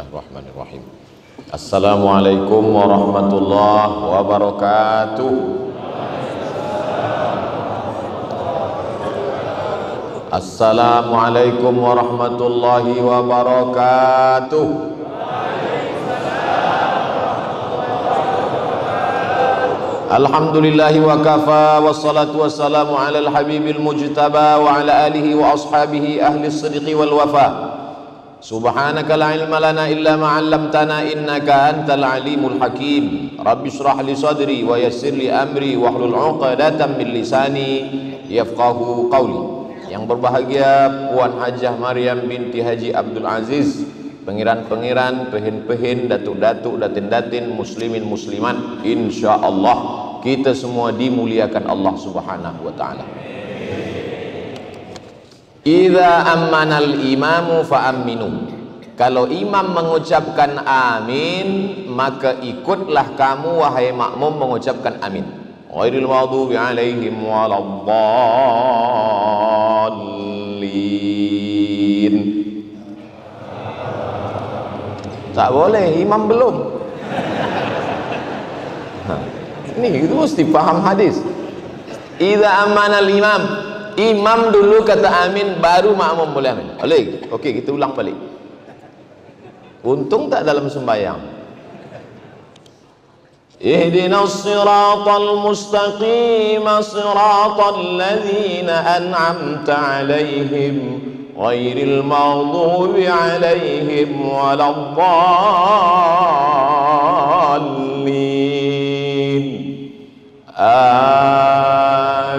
Bismillahirrahmanirrahim. Assalamualaikum warahmatullahi wabarakatuh. Assalamualaikum warahmatullahi wabarakatuh. Alhamdulillahi wa kafa, wassalatu wassalamu ala al-habibil mujtaba wa ala alihi wa ashabihi ahli as-sidqi wal wafa. Subhanaka la ilma lana illa ma 'allamtana innaka antal alimul hakim. Rabbi shrah li sadri wa yassir li amri wahlul 'uqdatam min lisani yafqahu qawli. Yang berbahagia Puan Hajah Maryam binti Haji Abdul Aziz, pengiran-pengiran, pehin-pehin, datuk-datuk, datin-datin, muslimin muslimat, insyaallah kita semua dimuliakan Allah Subhanahu wa taala. Idza ammanal imamu fa aminu. Kalau imam mengucapkan amin, maka ikutlah kamu wahai makmum mengucapkan amin. Ghairil maghdubi alaihim waladdallin. Tak boleh, imam belum. Ini itu mesti paham hadis. Idza ammanal imam dulu kata amin, baru makmum boleh amin. Boleh? Okey, kita ulang balik. Untung tak dalam sembahyang. Ihdinas siratal mustaqim, siratal ladzina an'amta 'alaihim ghairil maghdubi 'alaihim waladdallin. Amin.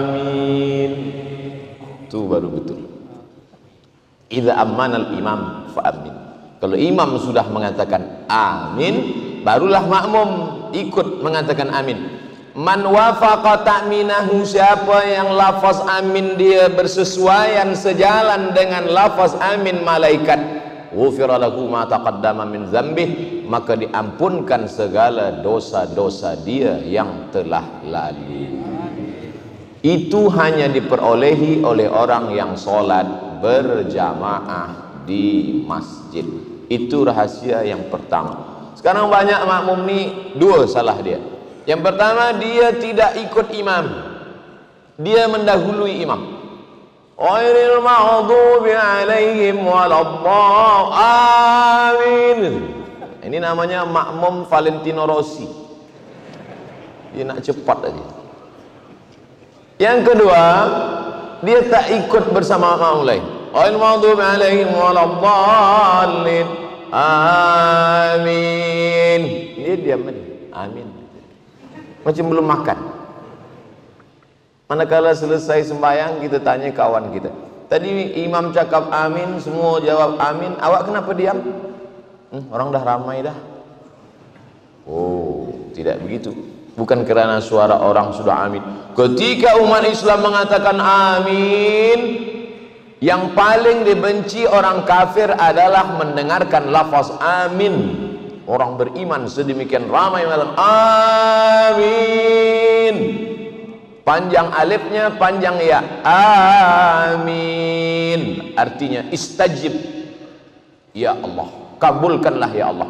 Itu baru betul. Idza ammanal imam fa amin. Kalau imam sudah mengatakan amin, barulah makmum ikut mengatakan amin. Man wafaqa ta'minahu, siapa yang lafaz amin dia bersesuaian sejalan dengan lafaz amin malaikat, ghufira lahu ma taqaddama min dzambih, maka diampunkan segala dosa-dosa dia yang telah lalu. Itu hanya diperolehi oleh orang yang sholat berjamaah di masjid. Itu rahasia yang pertama. Sekarang banyak makmum ni dua salah dia. Yang pertama, dia tidak ikut imam, dia mendahului imam. Ghairil maghdubi alaihim waladdallin. Ini namanya makmum Valentino Rossi. Dia nak cepat aja. Yang kedua, dia tak ikut bersama makmum lain. Ghairil maghdubi alaihim waladdallin. Amin. Dia diam aja. Amin. Macam belum makan. Manakala selesai sembahyang, kita tanya kawan kita, tadi imam cakap amin, semua jawab amin, awak kenapa diam? Orang dah ramai dah. Oh, tidak begitu. Bukan kerana suara orang sudah amin. Ketika umat Islam mengatakan amin, yang paling dibenci orang kafir adalah mendengarkan lafaz amin. Orang beriman sedemikian ramai mengatakan amin. Panjang alifnya, panjang ya. Amin. Artinya istajib. Ya Allah, kabulkanlah ya Allah.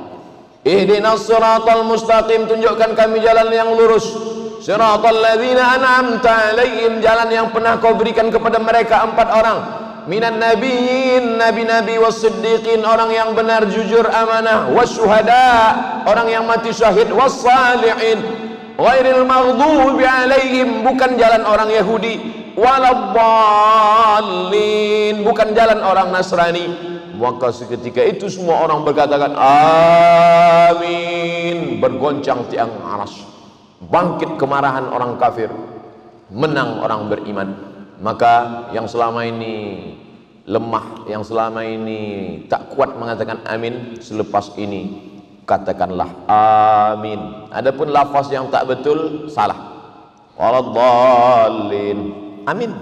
Ihdinas siratal mustaqim, tunjukkan kami jalan yang lurus. Siratal ladzina an'amta 'alaihim, jalan yang pernah kau berikan kepada mereka 4 orang. Minan nabiyyin, nabi-nabi, was-siddiqin, orang yang benar, jujur, amanah, wasyuhada, orang yang mati syahid, was-salihin. Ghairil maghdubi 'alaihim, bukan jalan orang Yahudi, waladdallin, bukan jalan orang Nasrani. Maka seketika itu semua orang berkatakan amin. Bergoncang tiang aras, bangkit kemarahan orang kafir, menang orang beriman. Maka yang selama ini lemah, yang selama ini tak kuat mengatakan amin, selepas ini katakanlah amin. Adapun lafaz yang tak betul, salah. Waladdallin. Amin.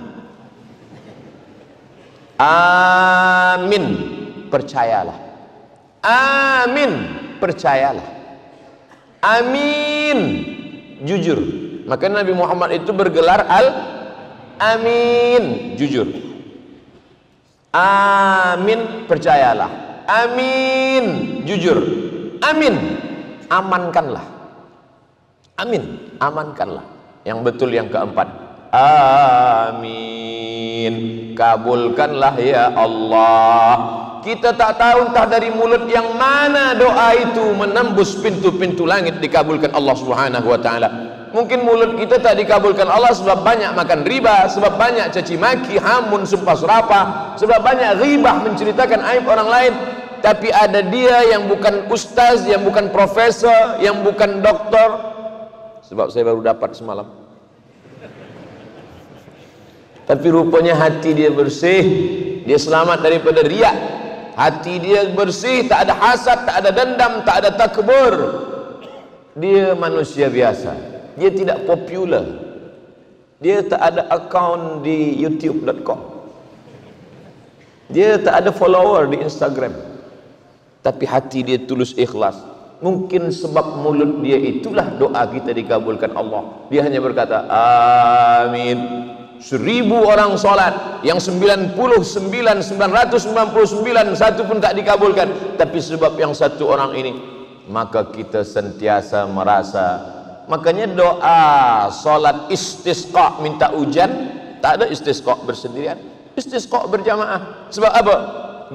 Amin. Percayalah. Amin. Percayalah. Amin. Jujur. Maka Nabi Muhammad itu bergelar Amin, jujur. Amin, percayalah. Amin, jujur. Amin, amankanlah. Amin, amankanlah. Yang betul yang keempat, amin, kabulkanlah ya Allah. Kita tak tahu entah dari mulut yang mana doa itu menembus pintu-pintu langit dikabulkan Allah Subhanahu wa taala. Mungkin mulut kita tak dikabulkan Allah sebab banyak makan riba, sebab banyak caci maki, hamun, sumpah serapah, sebab banyak ghibah, menceritakan aib orang lain. Tapi ada dia yang bukan ustaz, yang bukan profesor, yang bukan doktor. Sebab saya baru dapat semalam. Tapi rupanya hati dia bersih, dia selamat daripada riak. Hati dia bersih, tak ada hasad, tak ada dendam, tak ada takbur. Dia manusia biasa, dia tidak popular, dia tak ada account di youtube.com, dia tak ada follower di Instagram, tapi hati dia tulus ikhlas. Mungkin sebab mulut dia itulah doa kita dikabulkan Allah. Dia hanya berkata amin. 1000 orang sholat, yang 99,999 satu pun tak dikabulkan, tapi sebab yang satu orang ini, maka kita sentiasa merasa. Makanya doa sholat istisqa minta hujan, tak ada istisqa bersendirian, istisqa berjamaah. Sebab apa?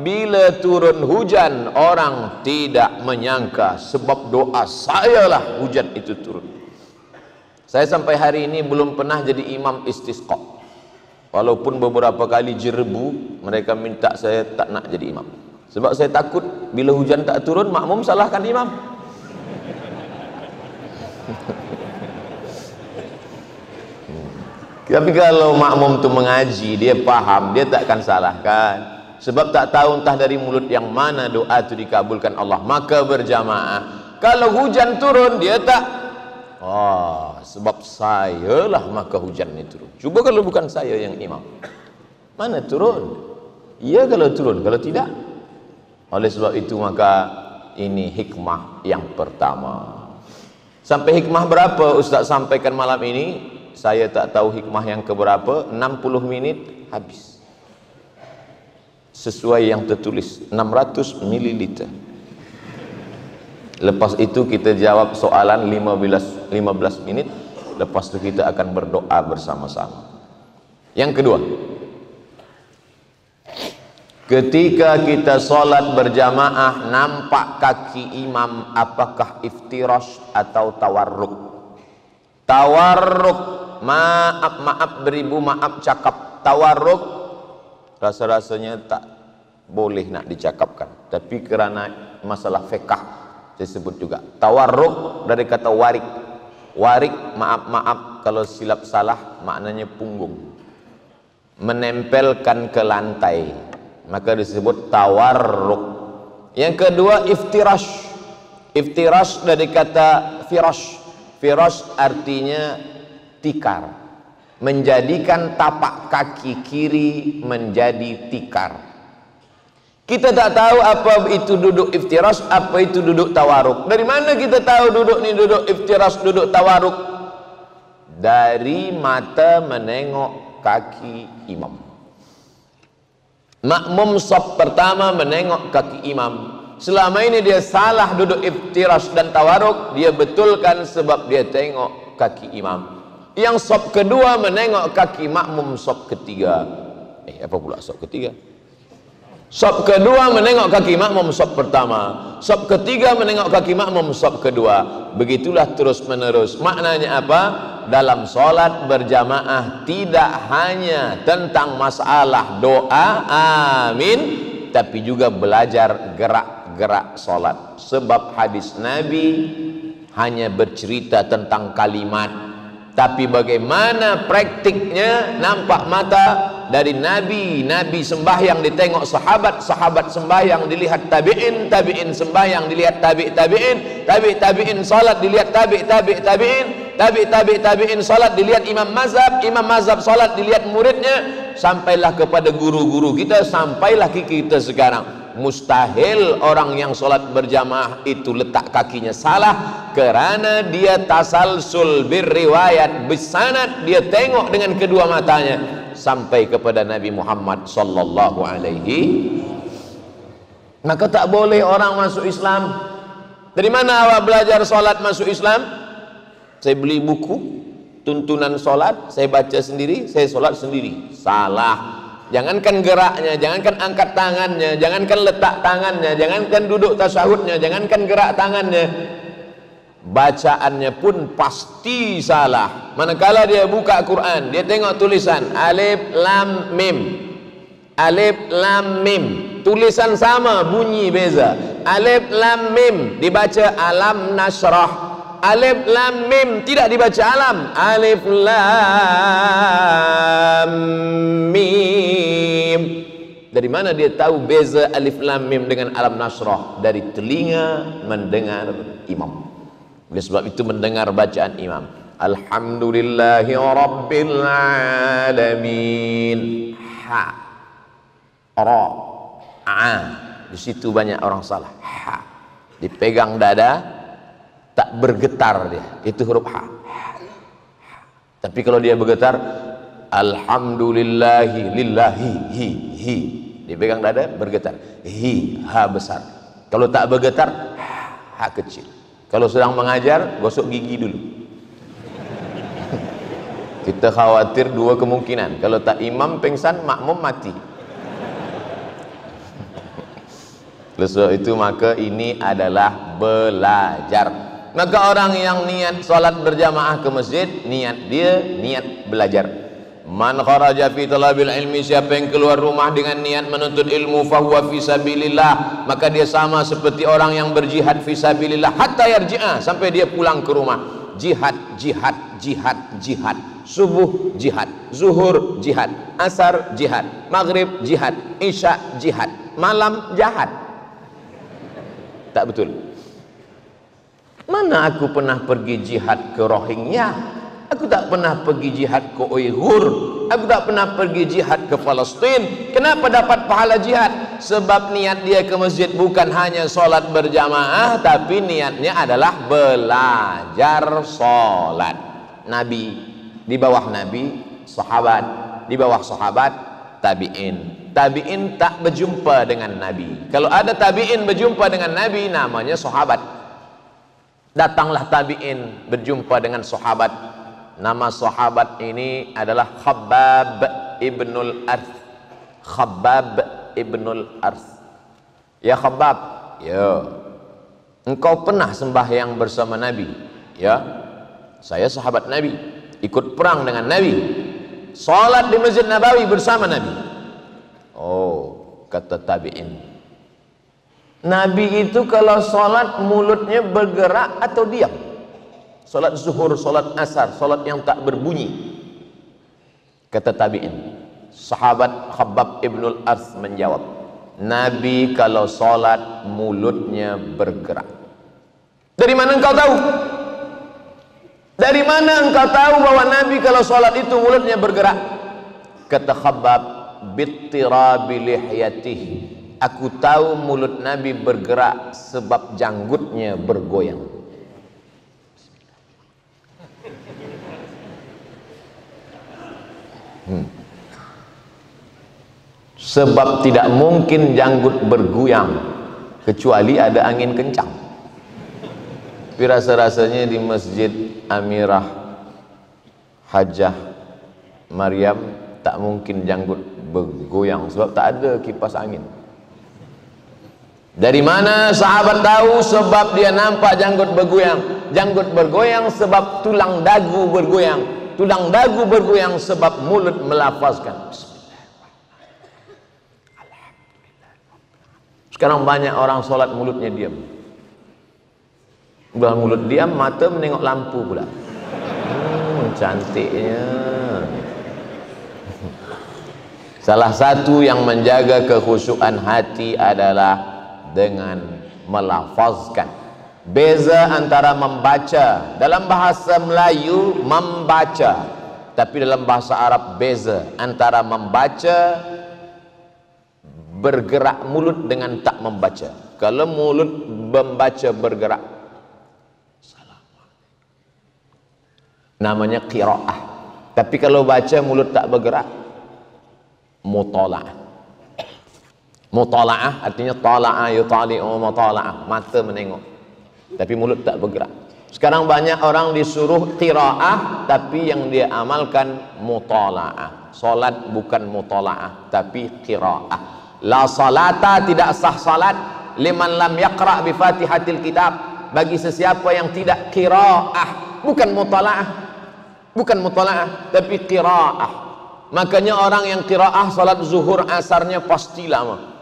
Bila turun hujan, orang tidak menyangka sebab doa sayalah hujan itu turun. Saya sampai hari ini belum pernah jadi imam istisqa. Walaupun beberapa kali jerebu, mereka minta saya tak nak jadi imam. Sebab saya takut bila hujan tak turun, makmum salahkan imam. Tapi kalau makmum tu mengaji, dia faham, dia takkan salahkan. Sebab tak tahu entah dari mulut yang mana doa itu dikabulkan Allah. Maka berjamaah. Kalau hujan turun, dia tak, sebab sayalah maka hujan itu turun. Cuba kalau bukan saya yang imam, mana turun? Iya kalau turun, kalau tidak. Oleh sebab itu maka ini hikmah yang pertama. Sampai hikmah berapa Ustaz sampaikan malam ini? Saya tak tahu hikmah yang keberapa. 60 menit habis. Sesuai yang tertulis 600 ml. Lepas itu kita jawab soalan 15 menit. Lepas itu kita akan berdoa bersama-sama. Yang kedua, ketika kita sholat berjamaah nampak kaki imam, apakah iftirash atau tawarruk? Tawarruk, maaf beribu maaf cakap. Tawarruk rasa-rasanya tak boleh nak dicakapkan, tapi kerana masalah fiqh saya sebut juga. Tawarruk dari kata warik. Warik, maaf kalau silap salah, maknanya punggung, menempelkan ke lantai, maka disebut tawarruk. Yang kedua iftirash. Iftirash dari kata firash. Firash artinya tikar, menjadikan tapak kaki kiri menjadi tikar. Kita tak tahu apa itu duduk iftirash, apa itu duduk tawaruk. Dari mana kita tahu duduk ni duduk iftirash, duduk tawaruk? Dari mata menengok kaki imam. Makmum shaf pertama menengok kaki imam. Selama ini dia salah duduk iftirash dan tawaruk, dia betulkan sebab dia tengok kaki imam. Yang shaf kedua menengok kaki makmum shaf ketiga. Apa pula shaf ketiga? Shaf kedua menengok kaki makmum shaf pertama, shaf ketiga menengok kaki makmum shaf kedua. Begitulah terus menerus. Maknanya apa? Dalam solat berjamaah tidak hanya tentang masalah doa amin, tapi juga belajar gerak-gerak solat. Sebab hadis Nabi hanya bercerita tentang kalimat, tapi bagaimana praktiknya nampak mata. Dari Nabi sembahyang ditengok sahabat, sahabat sembahyang dilihat tabi'in, tabi'in sembahyang dilihat tabi'in, tabi'in salat dilihat tabi'in salat dilihat imam mazhab salat dilihat muridnya, sampailah kepada guru-guru kita, sampailah kita sekarang. Mustahil orang yang solat berjamaah itu letak kakinya salah, kerana dia tasalsul birriwayat bisanad, dia tengok dengan kedua matanya sampai kepada Nabi Muhammad sallallahu alaihi. Maka tak boleh orang masuk Islam. Dari mana awak belajar solat masuk Islam? Saya beli buku tuntunan solat, saya baca sendiri, saya solat sendiri. Salah. Jangankan geraknya, jangankan angkat tangannya, jangankan letak tangannya, jangankan duduk tasyahudnya, jangankan gerak tangannya, bacaannya pun pasti salah. Manakala dia buka Quran, dia tengok tulisan alif lam mim, alif lam mim, tulisan sama, bunyi beza. Alif lam mim dibaca alam nasrah, alif lam mim tidak dibaca alam, alif lam mim. Dari mana dia tahu beza alif lam mim dengan alam nasrah? Dari telinga mendengar imam. Oleh sebab itu mendengar bacaan imam, alhamdulillahi rabbil alamin, ha, ra, a. Di situ banyak orang salah. Ha dipegang dada, tak bergetar dia, itu huruf ha. Tapi kalau dia bergetar, alhamdulillahi lillahi hi, dipegang dada bergetar, hi, ha besar. Kalau tak bergetar, ha kecil. Kalau sedang mengajar, gosok gigi dulu. Kita khawatir dua kemungkinan, kalau tak imam pengsan, makmum mati. Sebab itu maka ini adalah belajar. Maka orang yang niat salat berjamaah ke masjid, niat dia niat belajar. Man kharaja fi talabil ilmi, siapa yang keluar rumah dengan niat menuntut ilmu, fahuwa fi sabilillah, maka dia sama seperti orang yang berjihad fi sabilillah hatta yarji'a, sampai dia pulang ke rumah. Jihad, jihad, jihad, jihad. Subuh jihad, zuhur jihad, asar jihad, maghrib jihad, isya jihad, malam jihad. Tak betul. Mana aku pernah pergi jihad ke Rohingya, aku tak pernah pergi jihad ke Uyghur, aku tak pernah pergi jihad ke Palestin. Kenapa dapat pahala jihad? Sebab niat dia ke masjid bukan hanya solat berjamaah, tapi niatnya adalah belajar solat. Nabi, di bawah Nabi sahabat, di bawah sahabat tabi'in. Tabi'in tak berjumpa dengan Nabi. Kalau ada tabi'in berjumpa dengan Nabi, namanya sahabat. Datanglah tabi'in berjumpa dengan sahabat. Nama sahabat ini adalah Khabbab ibnul Arth. Khabbab ibnul Arth. Ya Khabbab, ya, engkau pernah sembahyang bersama Nabi? Ya, saya sahabat Nabi, ikut perang dengan Nabi, salat di Masjid Nabawi bersama Nabi. Oh, kata tabi'in, Nabi itu kalau sholat mulutnya bergerak atau diam? Sholat zuhur, sholat asar, sholat yang tak berbunyi. Kata tabi'in, sahabat Khabbab ibnul Arth menjawab, Nabi kalau sholat mulutnya bergerak. Dari mana engkau tahu? Dari mana engkau tahu bahwa Nabi kalau sholat itu mulutnya bergerak? Kata Khabbab, bittirabi lihyatih, aku tahu mulut Nabi bergerak sebab janggutnya bergoyang. Sebab tidak mungkin janggut bergoyang kecuali ada angin kencang. Tapi rasa-rasanya di Masjid Amirah Hajah Maryam tak mungkin janggut bergoyang sebab tak ada kipas angin. Dari mana sahabat tahu? Sebab dia nampak janggut bergoyang. Janggut bergoyang sebab tulang dagu bergoyang. Tulang dagu bergoyang sebab mulut melafazkan Alhamdulillah. Sekarang banyak orang solat mulutnya diam. Bukan mulut diam, mata menengok lampu pula. Cantiknya. Salah satu yang menjaga kekhusyuan hati adalah dengan melafazkan. Beza antara membaca, dalam bahasa Melayu membaca, tapi dalam bahasa Arab beza antara membaca bergerak mulut dengan tak membaca. Kalau mulut membaca bergerak, salah, namanya qiraah. Tapi kalau baca mulut tak bergerak, mutola'ah. Mutala'ah artinya tala'a yutali'u mutala'ah, mata menengok tapi mulut tak bergerak. Sekarang banyak orang disuruh qiraah tapi yang dia amalkan mutala'ah. Salat bukan mutala'ah tapi qiraah. La salata, tidak sah salat liman lam yaqra' bi Fatihatil Kitab, bagi sesiapa yang tidak qiraah, bukan mutala'ah, bukan mutala'ah tapi qiraah. Makanya orang yang qiraah salat zuhur asarnya pasti lama.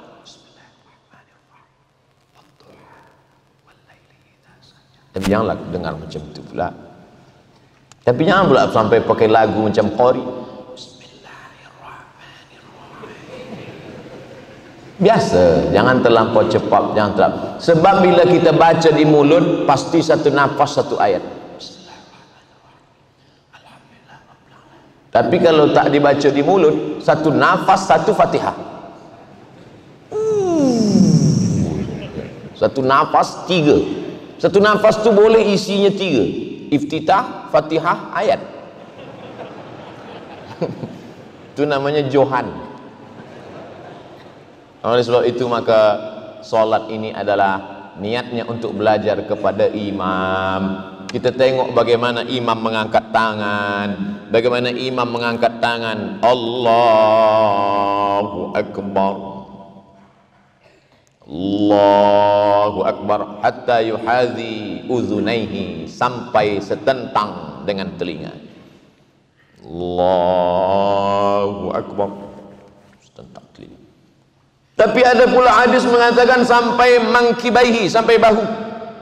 Tapi janganlah dengar macam itu pula. Tapi jangan pula sampai pakai lagu macam qari. Bismillahirrahmanirrahim. Biasa, jangan terlampau cepat, jangan terlampau. Sebab bila kita baca di mulut pasti satu nafas satu ayat. Tapi kalau tak dibaca di mulut, satu nafas satu Fatihah. Satu nafas tiga. Satu nafas tu boleh isinya tiga. Iftitah, Fatihah, ayat. Itu namanya Johan. Oleh sebab itu maka solat ini adalah niatnya untuk belajar kepada imam. Kita tengok bagaimana imam mengangkat tangan. Bagaimana imam mengangkat tangan. Allahu Akbar. Allahu Akbar hatta yuhazi uzunaihi, sampai setentang dengan telinga. Allahu Akbar, setentang telinga. Tapi ada pula hadis mengatakan sampai mangkibaihi, sampai bahu.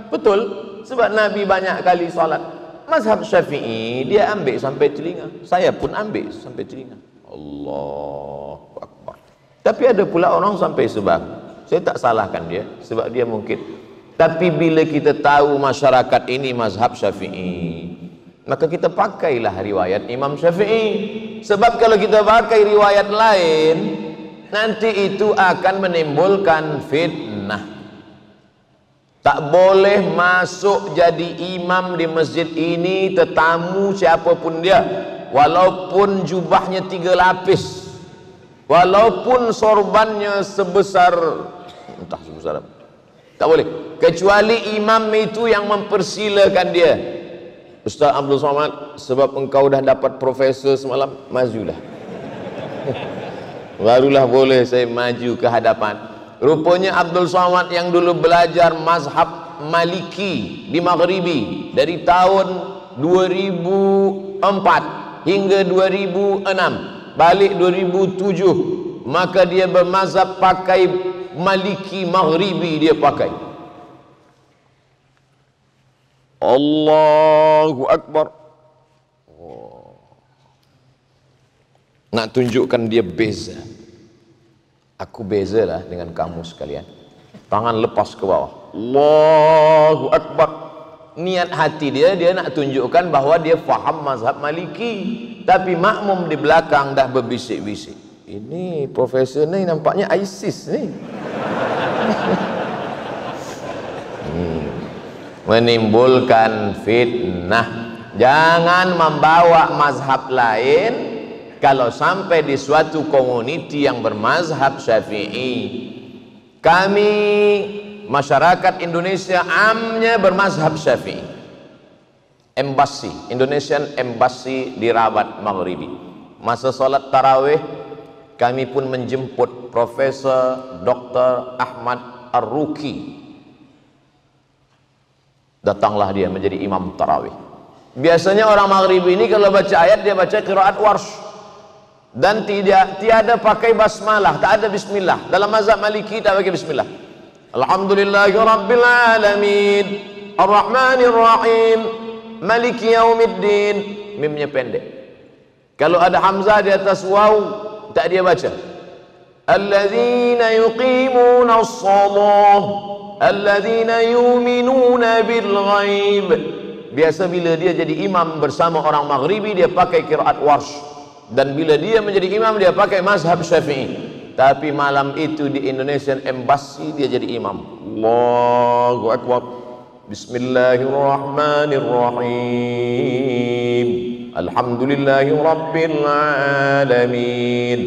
Betul, sebab Nabi banyak kali salat. Mazhab Syafi'i dia ambil sampai telinga. Saya pun ambil sampai telinga. Allahu Akbar. Tapi ada pula orang sampai sebahu. Saya tak salahkan dia, sebab dia mungkin. Tapi bila kita tahu masyarakat ini mazhab Syafi'i, maka kita pakailah riwayat Imam Syafi'i. Sebab kalau kita pakai riwayat lain, nanti itu akan menimbulkan fitnah. Tak boleh masuk jadi imam di masjid ini tetamu siapapun dia, walaupun jubahnya 3 lapis, walaupun sorbannya sebesar entah sebesar apa, tak boleh, kecuali imam itu yang mempersilakan dia. Ustaz Abdul Somad, sebab engkau dah dapat profesor semalam, majulah. Barulah boleh saya maju ke hadapan. Rupanya Abdul Somad yang dulu belajar mazhab Maliki di Maghribi dari tahun 2004 hingga 2006, balik 2007, maka dia bermazhab pakai Maliki Maghribi, dia pakai. Allahu Akbar. Nak tunjukkan dia beza. Aku bezalah dengan kamu sekalian. Tangan lepas ke bawah. Allahu Akbar. Niat hati dia nak tunjukkan bahawa dia faham mazhab Maliki. Tapi makmum di belakang dah berbisik-bisik. Ini profesor ni nampaknya ISIS ni. Menimbulkan fitnah. Jangan membawa mazhab lain kalau sampai di suatu komuniti yang bermazhab Syafi'i. Kami masyarakat Indonesia amnya bermazhab Syafi'i. Embassy, Indonesian Embassy di Rabat Maghribi, masa salat tarawih kami pun menjemput Profesor Dr. Ahmad Ar-Ruki. Datanglah dia menjadi imam tarawih. Biasanya orang Maghribi ini kalau baca ayat dia baca qiraat warsh, dan tiada pakai basmalah, tak ada bismillah. Dalam mazhab Maliki tak pakai bismillah. Alhamdulillahi rabbil alamin arrahmanir rahim maliki yaumiddin. Mimnya pendek. Kalau ada hamzah di atas waw tak dia baca. Alladzina yuqimuna as-shalah alladzina yu'minuna bil ghaib. Biasa bila dia jadi imam bersama orang Maghribi dia pakai qiraat warsh, dan bila dia menjadi imam dia pakai mazhab Syafi'i. Tapi malam itu di Indonesian Embassy dia jadi imam. Allahu Akbar. Bismillahirrahmanirrahim. Alhamdulillahi rabbil alamin.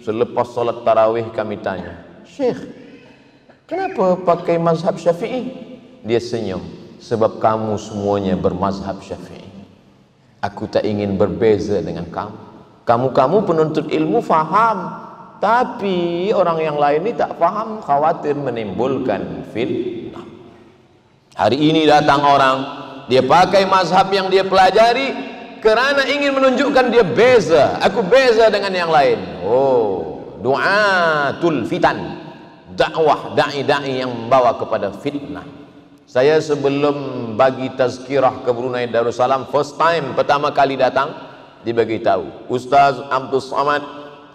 Selepas salat tarawih kami tanya, Syekh, kenapa pakai mazhab Syafi'i? Dia senyum, sebab kamu semuanya bermazhab Syafi'i. Aku tak ingin berbeza dengan kamu. Kamu penuntut ilmu faham, tapi orang yang lain ini tak faham, khawatir menimbulkan fitnah. Hari ini datang orang, dia pakai mazhab yang dia pelajari kerana ingin menunjukkan dia beza. Aku beza dengan yang lain. Oh, du'atul fitan, dakwah dai-dai yang membawa kepada fitnah. Saya sebelum bagi tazkirah ke Brunei Darussalam, first time, pertama kali datang, dibagi tahu Ustaz Abdul Somad,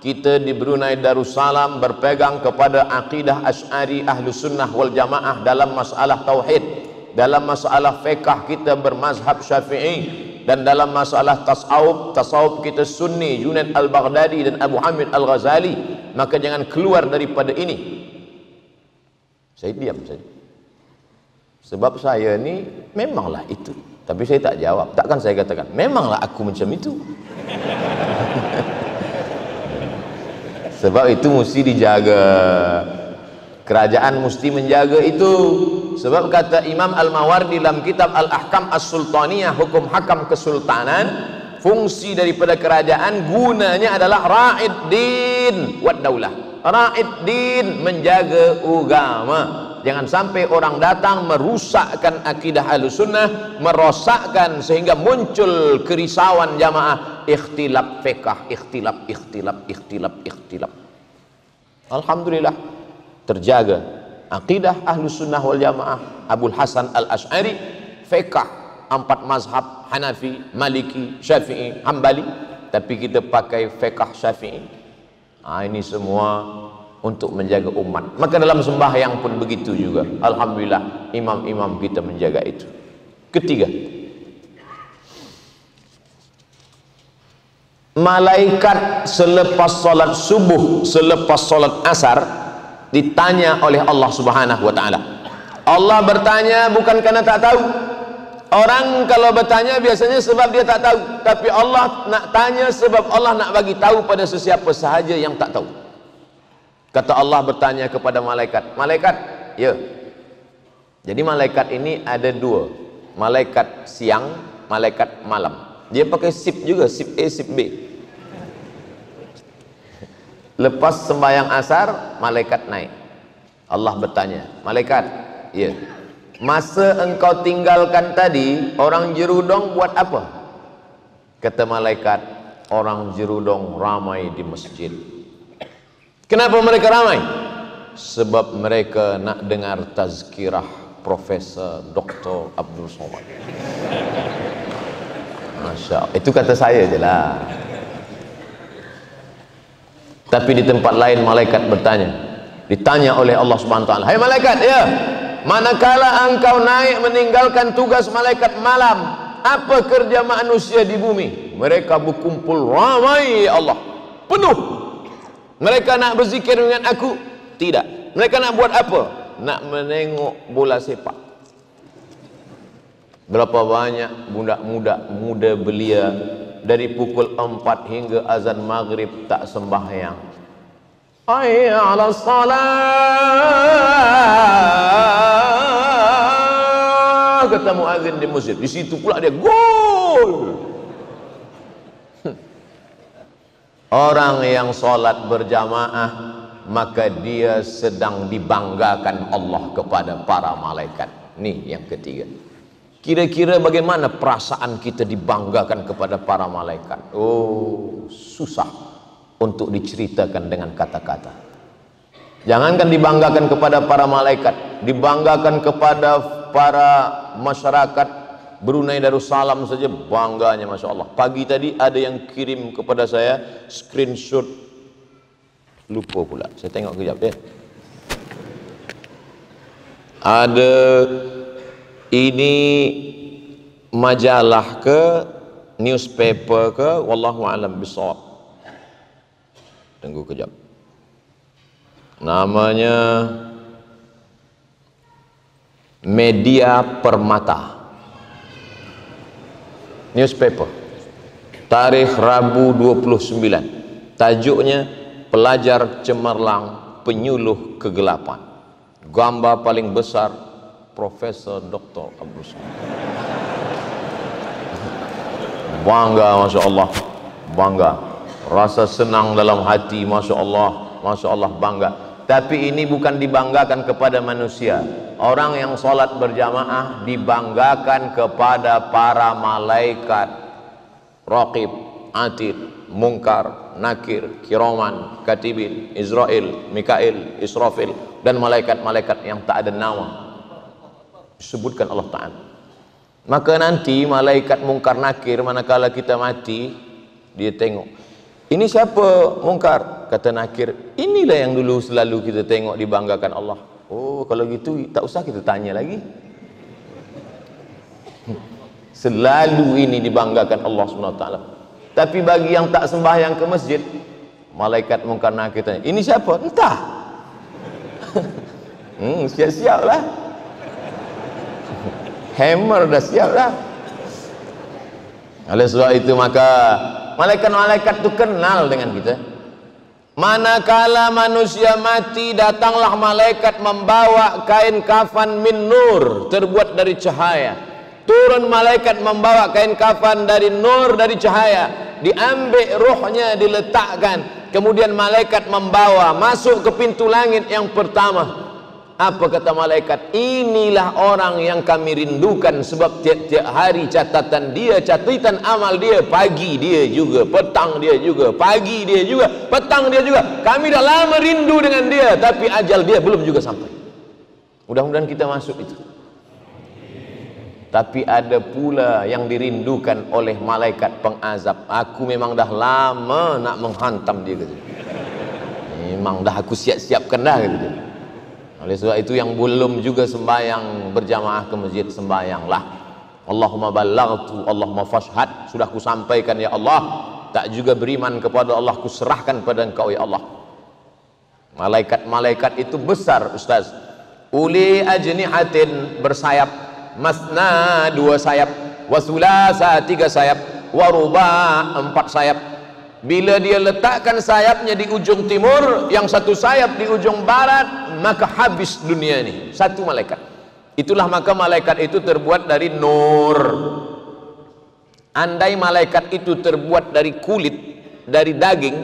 kita di Brunei Darussalam berpegang kepada akidah Asy'ari Ahlus Sunnah wal Jamaah dalam masalah tauhid, dalam masalah fiqh kita bermazhab Syafi'i, dan dalam masalah tasawuf kita Sunni, Junaid Al-Baghdadi dan Abu Hamid Al-Ghazali. Maka jangan keluar daripada ini. Saya diam saja, sebab saya ni memanglah itu, tapi saya tak jawab. Takkan saya katakan memanglah aku macam itu. Sebab itu mesti dijaga. Kerajaan mesti menjaga itu. Sebab kata Imam Al-Mawardi dalam kitab Al-Ahkam As-Sultaniyah, hukum hakam kesultanan, fungsi daripada kerajaan gunanya adalah ra'id din wad daulah. Ra'id din, menjaga agama. Jangan sampai orang datang merusakkan akidah Ahlussunnah, merosakkan sehingga muncul kerisauan jamaah, ikhtilaf fiqh, ikhtilaf. Alhamdulillah terjaga akidah Ahlussunnah wal Jamaah. Abul Hasan Al-Asy'ari, fiqh 4 mazhab, Hanafi, Maliki, Syafi'i, Hambali, tapi kita pakai fiqh Syafi'i. Ini semua untuk menjaga umat. Maka dalam sembahyang pun begitu juga. Alhamdulillah imam-imam kita menjaga itu. Ketiga, malaikat selepas solat subuh, selepas solat asar, ditanya oleh Allah Subhanahu wa ta'ala. Allah bertanya bukan karena tak tahu. Orang kalau bertanya biasanya sebab dia tak tahu, tapi Allah nak tanya sebab Allah nak bagi tahu pada sesiapa sahaja yang tak tahu. Kata Allah bertanya kepada malaikat, malaikat, ya. Jadi malaikat ini ada 2, malaikat siang, malaikat malam. Dia pakai sip juga, sip A, sip B. Lepas sembahyang asar, malaikat naik. Allah bertanya, malaikat, ya, masa engkau tinggalkan tadi, orang Jerudong buat apa? Kata malaikat, orang Jerudong ramai di masjid. Kenapa mereka ramai? Sebab mereka nak dengar tazkirah Profesor Dr. Abdul Somad. Masya Allah. Itu kata saya je lah. Tapi di tempat lain malaikat bertanya, ditanya oleh Allah Subhanahu wa ta'ala, hai malaikat, ya, manakala engkau naik meninggalkan tugas malaikat malam, apa kerja manusia di bumi? Mereka berkumpul ramai, ya Allah, penuh. Mereka nak berzikir dengan aku? Tidak. Mereka nak buat apa? Nak menengok bola sepak. Berapa banyak budak-budak muda belia dari pukul 4 hingga azan maghrib tak sembahyang. Hayya 'alas salat, kata muazin di masjid. Di situ pula dia gol. Orang yang solat berjamaah, maka dia sedang dibanggakan Allah kepada para malaikat. Nih yang ketiga. Kira-kira bagaimana perasaan kita dibanggakan kepada para malaikat? Oh, susah untuk diceritakan dengan kata-kata. Jangankan dibanggakan kepada para malaikat, dibanggakan kepada para masyarakat Brunei Darussalam saja bangganya, Masya Allah. Pagi tadi ada yang kirim kepada saya screenshot, lupa pula, saya tengok kejap ya. Ada ini majalah ke, newspaper ke, wallahu a'lam bishawab. Tunggu kejap. Namanya Media Permata. Newspaper, tarikh Rabu 29, tajuknya pelajar cemerlang penyuluh kegelapan. Gambar paling besar Profesor Dr. Abdul Somad. Bangga, Masya Allah, bangga, rasa senang dalam hati, Masya Allah, bangga. Tapi ini bukan dibanggakan kepada manusia. Orang yang sholat berjamaah dibanggakan kepada para malaikat Raqib, Atid, Munkar, Nakir, Kiraman, Katibin, Israel, Mikail, Israfil, dan malaikat-malaikat yang tak ada nama disebutkan Allah Ta'ala. Maka nanti malaikat Munkar Nakir manakala kita mati, dia tengok, ini siapa Munkar? Kata Nakir, inilah yang dulu selalu kita tengok dibanggakan Allah. Oh, kalau gitu tak usah kita tanya lagi. Selalu ini dibanggakan Allah SWT. Tapi bagi yang tak sembahyang ke masjid, malaikat Munkar Nakir tanya, ini siapa? Entah. Siap-siap lah. Hammer dah siap lah. Oleh sebab itu maka malaikat-malaikat itu kenal dengan kita. Manakala manusia mati, datanglah malaikat membawa kain kafan min nur, terbuat dari cahaya. Turun malaikat membawa kain kafan dari nur, dari cahaya. Diambil ruhnya, diletakkan. Kemudian malaikat membawa masuk ke pintu langit yang pertama. Apa kata malaikat? Inilah orang yang kami rindukan, sebab tiap-tiap hari catatan dia, catatan amal dia, pagi dia juga, petang dia juga, pagi dia juga, petang dia juga. Kami dah lama rindu dengan dia, tapi ajal dia belum juga sampai. Mudah-mudahan kita masuk itu. Tapi ada pula yang dirindukan oleh malaikat pengazab. Aku memang dah lama nak menghantam dia, gitu. Memang dah aku siap-siapkan dah, gitu. Oleh sebab itu yang belum juga sembahyang berjamaah ke masjid, sembahyanglah. Allahumma ballaghtu, Allahumma fashhad, sudah ku sampaikan ya Allah. Tak juga beriman kepada Allah, ku serahkan pada Engkau ya Allah. Malaikat-malaikat itu besar, Ustaz. Uli ajnihatin, bersayap, masna, 2 sayap, wasulasa, 3 sayap, waruba, 4 sayap. Bila dia letakkan sayapnya di ujung timur, yang satu sayap di ujung barat, maka habis dunia ini. Satu malaikat. Itulah maka malaikat itu terbuat dari nur. Andai malaikat itu terbuat dari kulit, dari daging,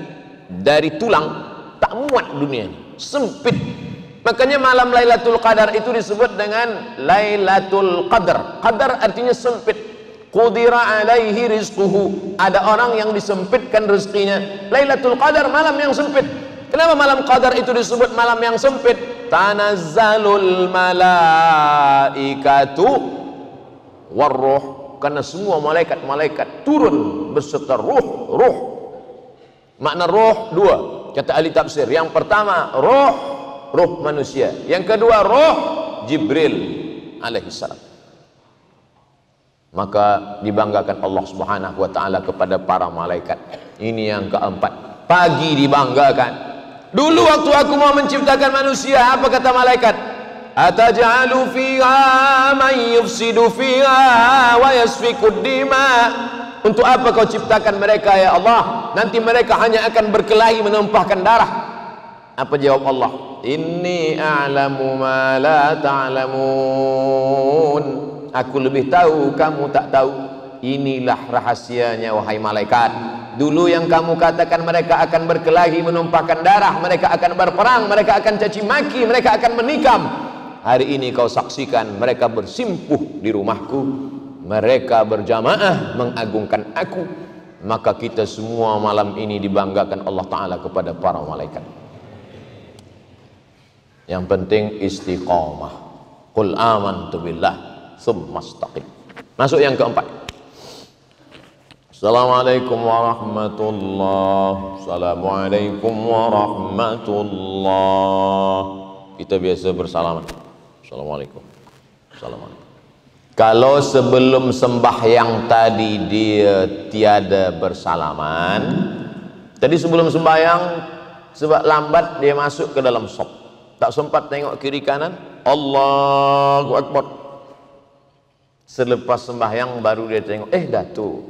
dari tulang, tak muat dunia ini. Sempit. Makanya malam Lailatul Qadar itu disebut dengan Lailatul Qadar. Qadar artinya sempit. Qudira alaihi rizquhu. Ada orang yang disempitkan rezekinya. Lailatul Qadar, malam yang sempit. Kenapa malam Qadar itu disebut malam yang sempit? Tanazzalul malaikatu warruh. Karena semua malaikat-malaikat turun beserta ruh. Makna ruh 2 kata ahli tafsir. Yang pertama ruh manusia. Yang kedua ruh Jibril alaihissalam. Maka dibanggakan Allah Subhanahu wa taala kepada para malaikat. Ini yang keempat. Pagi dibanggakan. Dulu waktu aku mau menciptakan manusia, apa kata malaikat? Ataj'alu fiha man yufsidu fiha wa yasfikud dima. Untuk apa kau ciptakan mereka ya Allah? Nanti mereka hanya akan berkelahi menumpahkan darah. Apa jawab Allah? Inni a'lamu ma la ta'lamun. Aku lebih tahu, kamu tak tahu. Inilah rahasianya wahai malaikat. Dulu yang kamu katakan mereka akan berkelahi menumpahkan darah, mereka akan berperang, mereka akan caci maki, mereka akan menikam. Hari ini kau saksikan mereka bersimpuh di rumahku, mereka berjamaah mengagungkan aku. Maka kita semua malam ini dibanggakan Allah Ta'ala kepada para malaikat. Yang penting istiqamah. Qul amantu billah tsumma istaqim. Masuk yang keempat. Assalamualaikum warahmatullahi. Assalamualaikum warahmatullahi. Kita biasa bersalaman. Assalamualaikum. Assalamualaikum. Kalau sebelum sembahyang tadi dia tiada bersalaman, tadi sebelum sembahyang sebab lambat dia masuk ke dalam shop, tak sempat tengok kiri kanan, Allahu Akbar. Selepas sembahyang baru dia tengok, Datuk,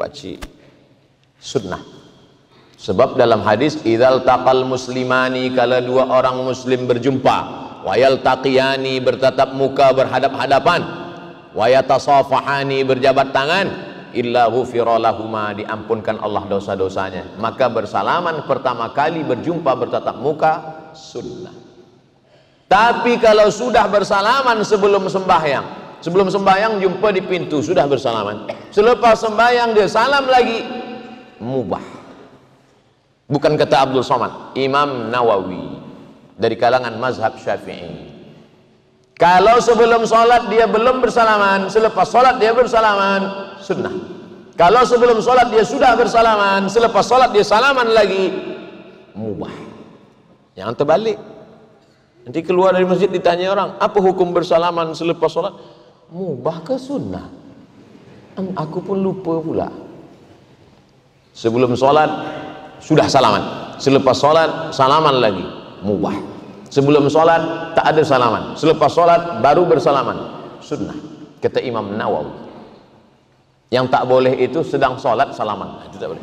pakcik, sunnah. Sebab dalam hadis idzal taqal muslimani, kalau dua orang muslim berjumpa, wayal taqiyani bertatap muka berhadap-hadapan, wayatasafahani berjabat tangan, illa ghufira lahuma diampunkan Allah dosa-dosanya. Maka bersalaman pertama kali berjumpa bertatap muka sunnah. Tapi kalau sudah bersalaman sebelum sembahyang jumpa di pintu sudah bersalaman, selepas sembahyang dia salam lagi, mubah. Bukan kata Abdul Somad, Imam Nawawi dari kalangan mazhab Syafi'i. Kalau sebelum sholat dia belum bersalaman, selepas sholat dia bersalaman, sunnah. Kalau sebelum sholat dia sudah bersalaman, selepas sholat dia salaman lagi, mubah. Yang terbalik, nanti keluar dari masjid ditanya orang, apa hukum bersalaman selepas sholat? Mubah ke sunnah? Aku pun lupa pula. Sebelum sholat sudah salaman, selepas sholat salaman lagi, mubah. Sebelum sholat tak ada salaman, selepas sholat baru bersalaman, sunnah. Kata Imam Nawawi. Yang tak boleh itu sedang sholat salaman, itu tak boleh.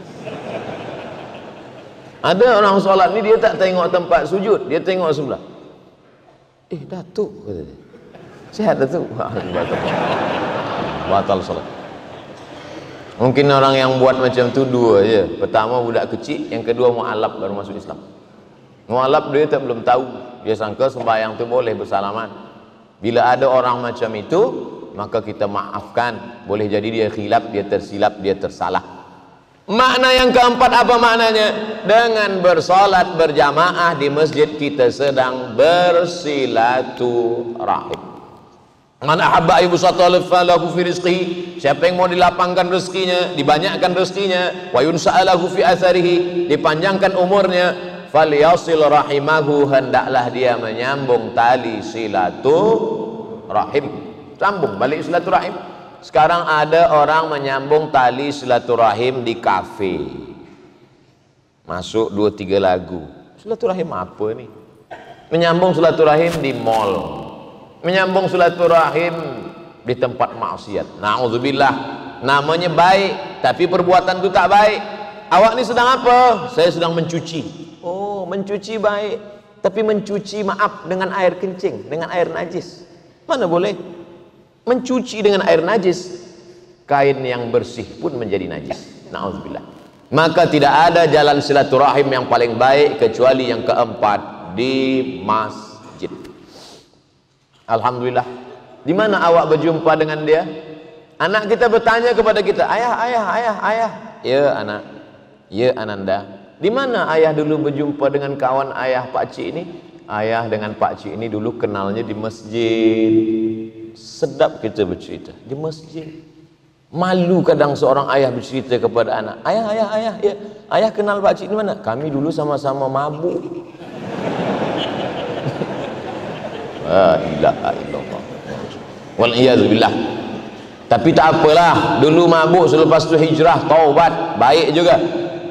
Ada orang sholat ni dia tak tengok tempat sujud, dia tengok sebelah. Datuk, kata dia, sihat Datuk. Batal sholat. Mungkin orang yang buat macam tu dua je. Pertama budak kecil, yang kedua mu'alaf baru masuk Islam. Mu'alaf dia tak belum tahu, dia sangka sembahyang tu boleh bersalaman. Bila ada orang macam itu, maka kita maafkan. Boleh jadi dia khilaf, dia tersilap, dia tersalah. Makna yang keempat apa maknanya? Dengan bersolat berjamaah di masjid kita sedang bersilaturahim. Man ahabba ayyubsata lahu fi rizqihi, siapa yang mau dilapangkan rezekinya, dibanyakkan rezekinya, wa yunsa'alahu fi atharihi, dipanjangkan umurnya, falyasil rahimahu, hendaklah dia menyambung tali silaturahim. Sambung balik silaturahim. Sekarang ada orang menyambung tali silaturahim di kafe, masuk 2-3 lagu. Silaturahim apa ni? Menyambung silaturahim di mall, menyambung silaturahim di tempat maksiat. Na'udzubillah. Namanya baik, tapi perbuatan itu tak baik. Awak ni sedang apa? Saya sedang mencuci. Oh, mencuci baik, tapi mencuci maaf dengan air kencing, dengan air najis, mana boleh? Mencuci dengan air najis, kain yang bersih pun menjadi najis. Na'udzubillah. Maka tidak ada jalan silaturahim yang paling baik kecuali yang keempat, di masjid. Alhamdulillah. Di mana awak berjumpa dengan dia? Anak kita bertanya kepada kita, ayah. Ya anak, ya Ananda. Di mana ayah dulu berjumpa dengan kawan ayah Pak Cik ini? Ayah dengan Pak Cik ini dulu kenalnya di masjid. Sedap kita bercerita di masjid. Malu kadang seorang ayah bercerita kepada anak, ayah, ya, ayah kenal Pak Cik di mana? Kami dulu sama-sama mabuk. La ilaha illallah. Wal iyad billah. Tapi tak apalah, dulu mabuk, selepas itu hijrah, taubat, baik juga.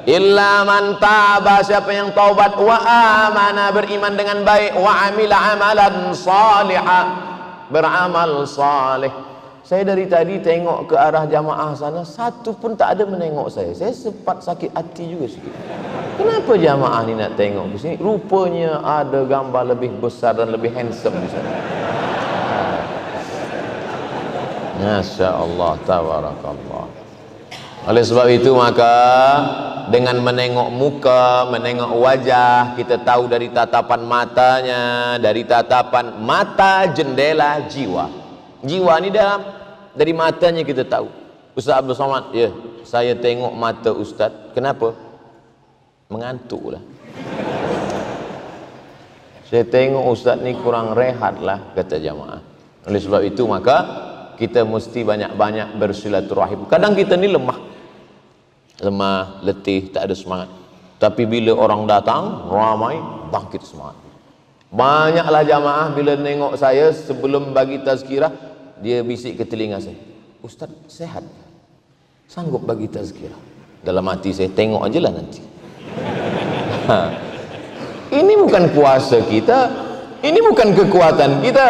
Illa man taba, siapa yang taubat, wa amana, beriman dengan baik, wa amila amalan salihah, beramal salih. Saya dari tadi tengok ke arah jamaah sana, satu pun tak ada menengok saya. Saya sempat sakit hati juga sikit. Kenapa jamaah ni nak tengok ke sini? Rupanya ada gambar lebih besar dan lebih handsome di sana. Masya Allah, tabarakallah. Oleh sebab itu maka dengan menengok muka, menengok wajah, kita tahu dari tatapan matanya, dari tatapan mata jendela jiwa. Jiwa ni dari matanya kita tahu. Ustaz Abdul Somad, ya, saya tengok mata Ustaz. Kenapa? Mengantuk lah. Saya tengok Ustaz ni kurang rehat lah, kata jamaah. Oleh sebab itu maka kita mesti banyak-banyak bersilaturahim. Kadang kita ni lemah, letih, tak ada semangat. Tapi bila orang datang ramai, bangkit semangat. Banyaklah jamaah bila nengok saya sebelum bagi tazkirah, dia bisik ke telinga saya, Ustaz sehat, sanggup bagi tazkirah? Dalam hati saya, tengok aje lah nanti. Ini bukan kuasa kita, ini bukan kekuatan kita,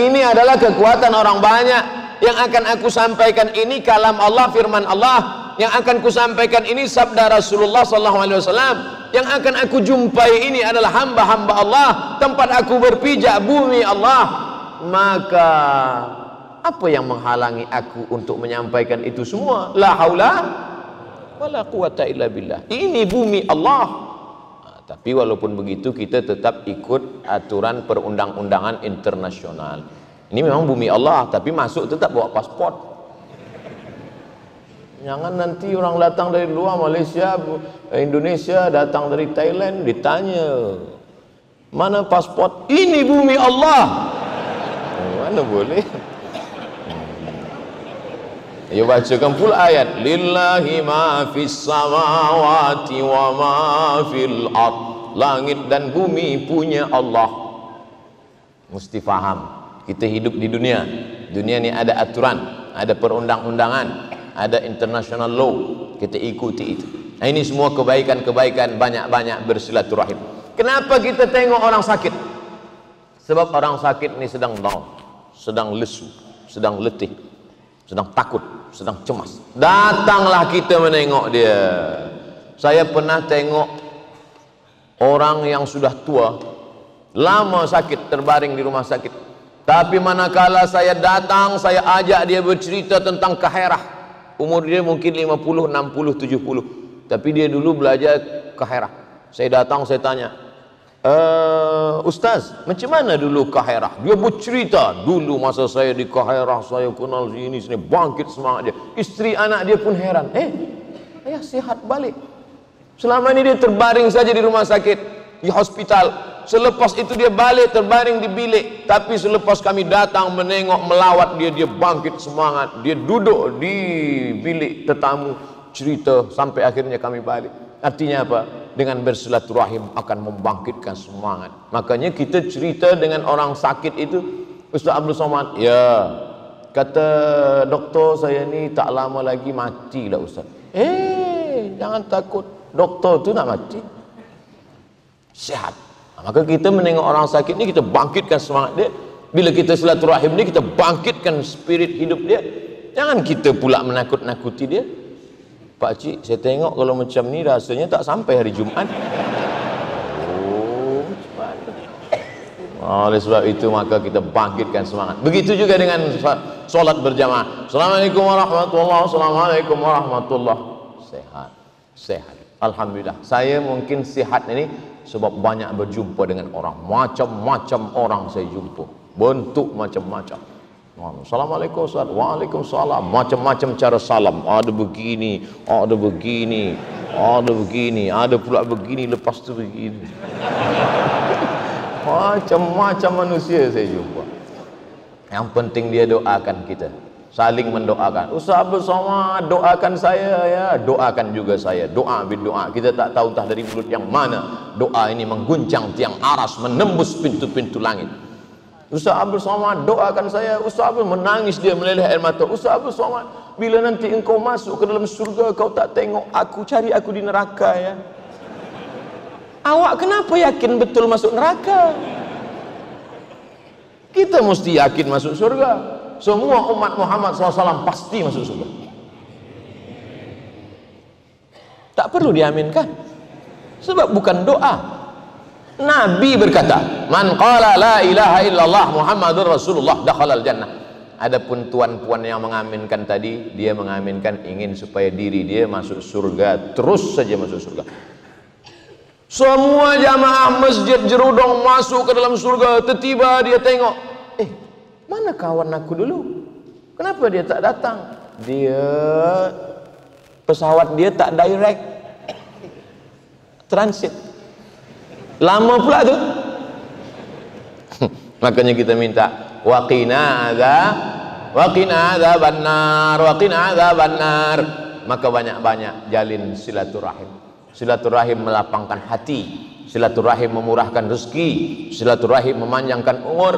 ini adalah kekuatan orang banyak. Yang akan aku sampaikan ini kalam Allah, firman Allah, yang akan kusampaikan ini sabda Rasulullah sallallahu alaihi wasallam. Yang akan aku jumpai ini adalah hamba-hamba Allah, tempat aku berpijak bumi Allah. Maka apa yang menghalangi aku untuk menyampaikan itu semua? La haula wala quwata illa billah. Ini bumi Allah. Tapi walaupun begitu kita tetap ikut aturan perundang-undangan internasional. Ini memang bumi Allah, tapi masuk tetap bawa paspor. Jangan nanti orang datang dari luar Malaysia, Indonesia, datang dari Thailand, ditanya mana paspor? Ini bumi Allah. Mana boleh? Ayo bacakan pula ayat. Lillahi ma fis samawati wa ma fil ard. Langit dan bumi punya Allah. Mesti faham. Kita hidup di dunia. Dunia ni ada aturan, ada perundang-undangan, ada international law, kita ikuti itu. Nah, ini semua kebaikan-kebaikan, banyak-banyak bersilaturahim. Kenapa kita tengok orang sakit? Sebab orang sakit ini sedang down, sedang lesu, sedang letih, sedang takut, sedang cemas. Datanglah kita menengok dia. Saya pernah tengok orang yang sudah tua, lama sakit, terbaring di rumah sakit. Tapi manakala saya datang, saya ajak dia bercerita tentang kaherah. Umur dia mungkin 50, 60, 70. Tapi dia dulu belajar kaherah. Saya datang, saya tanya, Ustaz, macam mana dulu kaherah? Dia bercerita, dulu masa saya di kaherah, saya kenal sini, bangkit semangat dia. Isteri anak dia pun heran. Ayah sihat balik. Selama ini dia terbaring saja di rumah sakit, di hospital. Selepas itu dia balik terbaring di bilik. Tapi selepas kami datang menengok, melawat dia, dia bangkit semangat. Dia duduk di bilik tetamu, cerita sampai akhirnya kami balik. Artinya apa? Dengan bersilaturahim akan membangkitkan semangat. Makanya kita cerita dengan orang sakit itu. Ustaz Abdul Somad, ya, kata doktor saya ni tak lama lagi matilah Ustaz. Jangan takut, doktor tu nak mati, sihat. Maka kita menengok orang sakit ni, kita bangkitkan semangat dia. Bila kita silaturahim ni, kita bangkitkan spirit hidup dia. Jangan kita pula menakut-nakuti dia. Pak Cik, saya tengok kalau macam ni rasanya tak sampai hari Jumaat. Oleh sebab itu maka kita bangkitkan semangat. Begitu juga dengan solat berjamaah. Assalamualaikum warahmatullahi wabarakatuh. Assalamualaikum warahmatullahi wabarakatuh. Sehat. Alhamdulillah. Saya mungkin sihat ini sebab banyak berjumpa dengan orang. Macam-macam orang saya jumpa. Bentuk macam-macam. Assalamualaikum Ustaz. Waalaikumsalam. Macam-macam cara salam. Ada begini, ada begini, ada begini, ada pula begini, lepas tu begini. Macam-macam manusia saya jumpa. Yang penting dia doakan kita. Saling mendoakan. Ustaz Abdul Somad, doakan saya ya. Doakan juga saya. Doa bin doa. Kita tak tahu entah dari mulut yang mana doa ini mengguncang tiang aras, menembus pintu-pintu langit. Ustaz Abdul Somad, doakan saya. Ustaz Abdul menangis, dia meleleh air mata. Ustaz Abdul Somad, bila nanti engkau masuk ke dalam surga, kau tak tengok aku, cari aku di neraka ya. Awak kenapa yakin betul masuk neraka? Kita mesti yakin masuk surga. Semua umat Muhammad SAW pasti masuk surga. Tak perlu diaminkan. Sebab bukan doa. Nabi berkata, man qala la ilaha illallah Muhammadur Rasulullah dakhalal jannah. Adapun tuan-puan yang mengaminkan tadi, dia mengaminkan ingin supaya diri dia masuk surga, terus saja masuk surga. Semua jamaah masjid Jerudong masuk ke dalam surga. Tiba-tiba dia tengok, mana kawan aku dulu? Kenapa dia tak datang? Dia pesawat dia tak direct, transit. Lama pula tu. Makanya kita minta waqina adzabannar. Maka banyak-banyak jalin silaturahim. Silaturahim melapangkan hati, silaturahim memurahkan rezeki, silaturahim memanjangkan umur.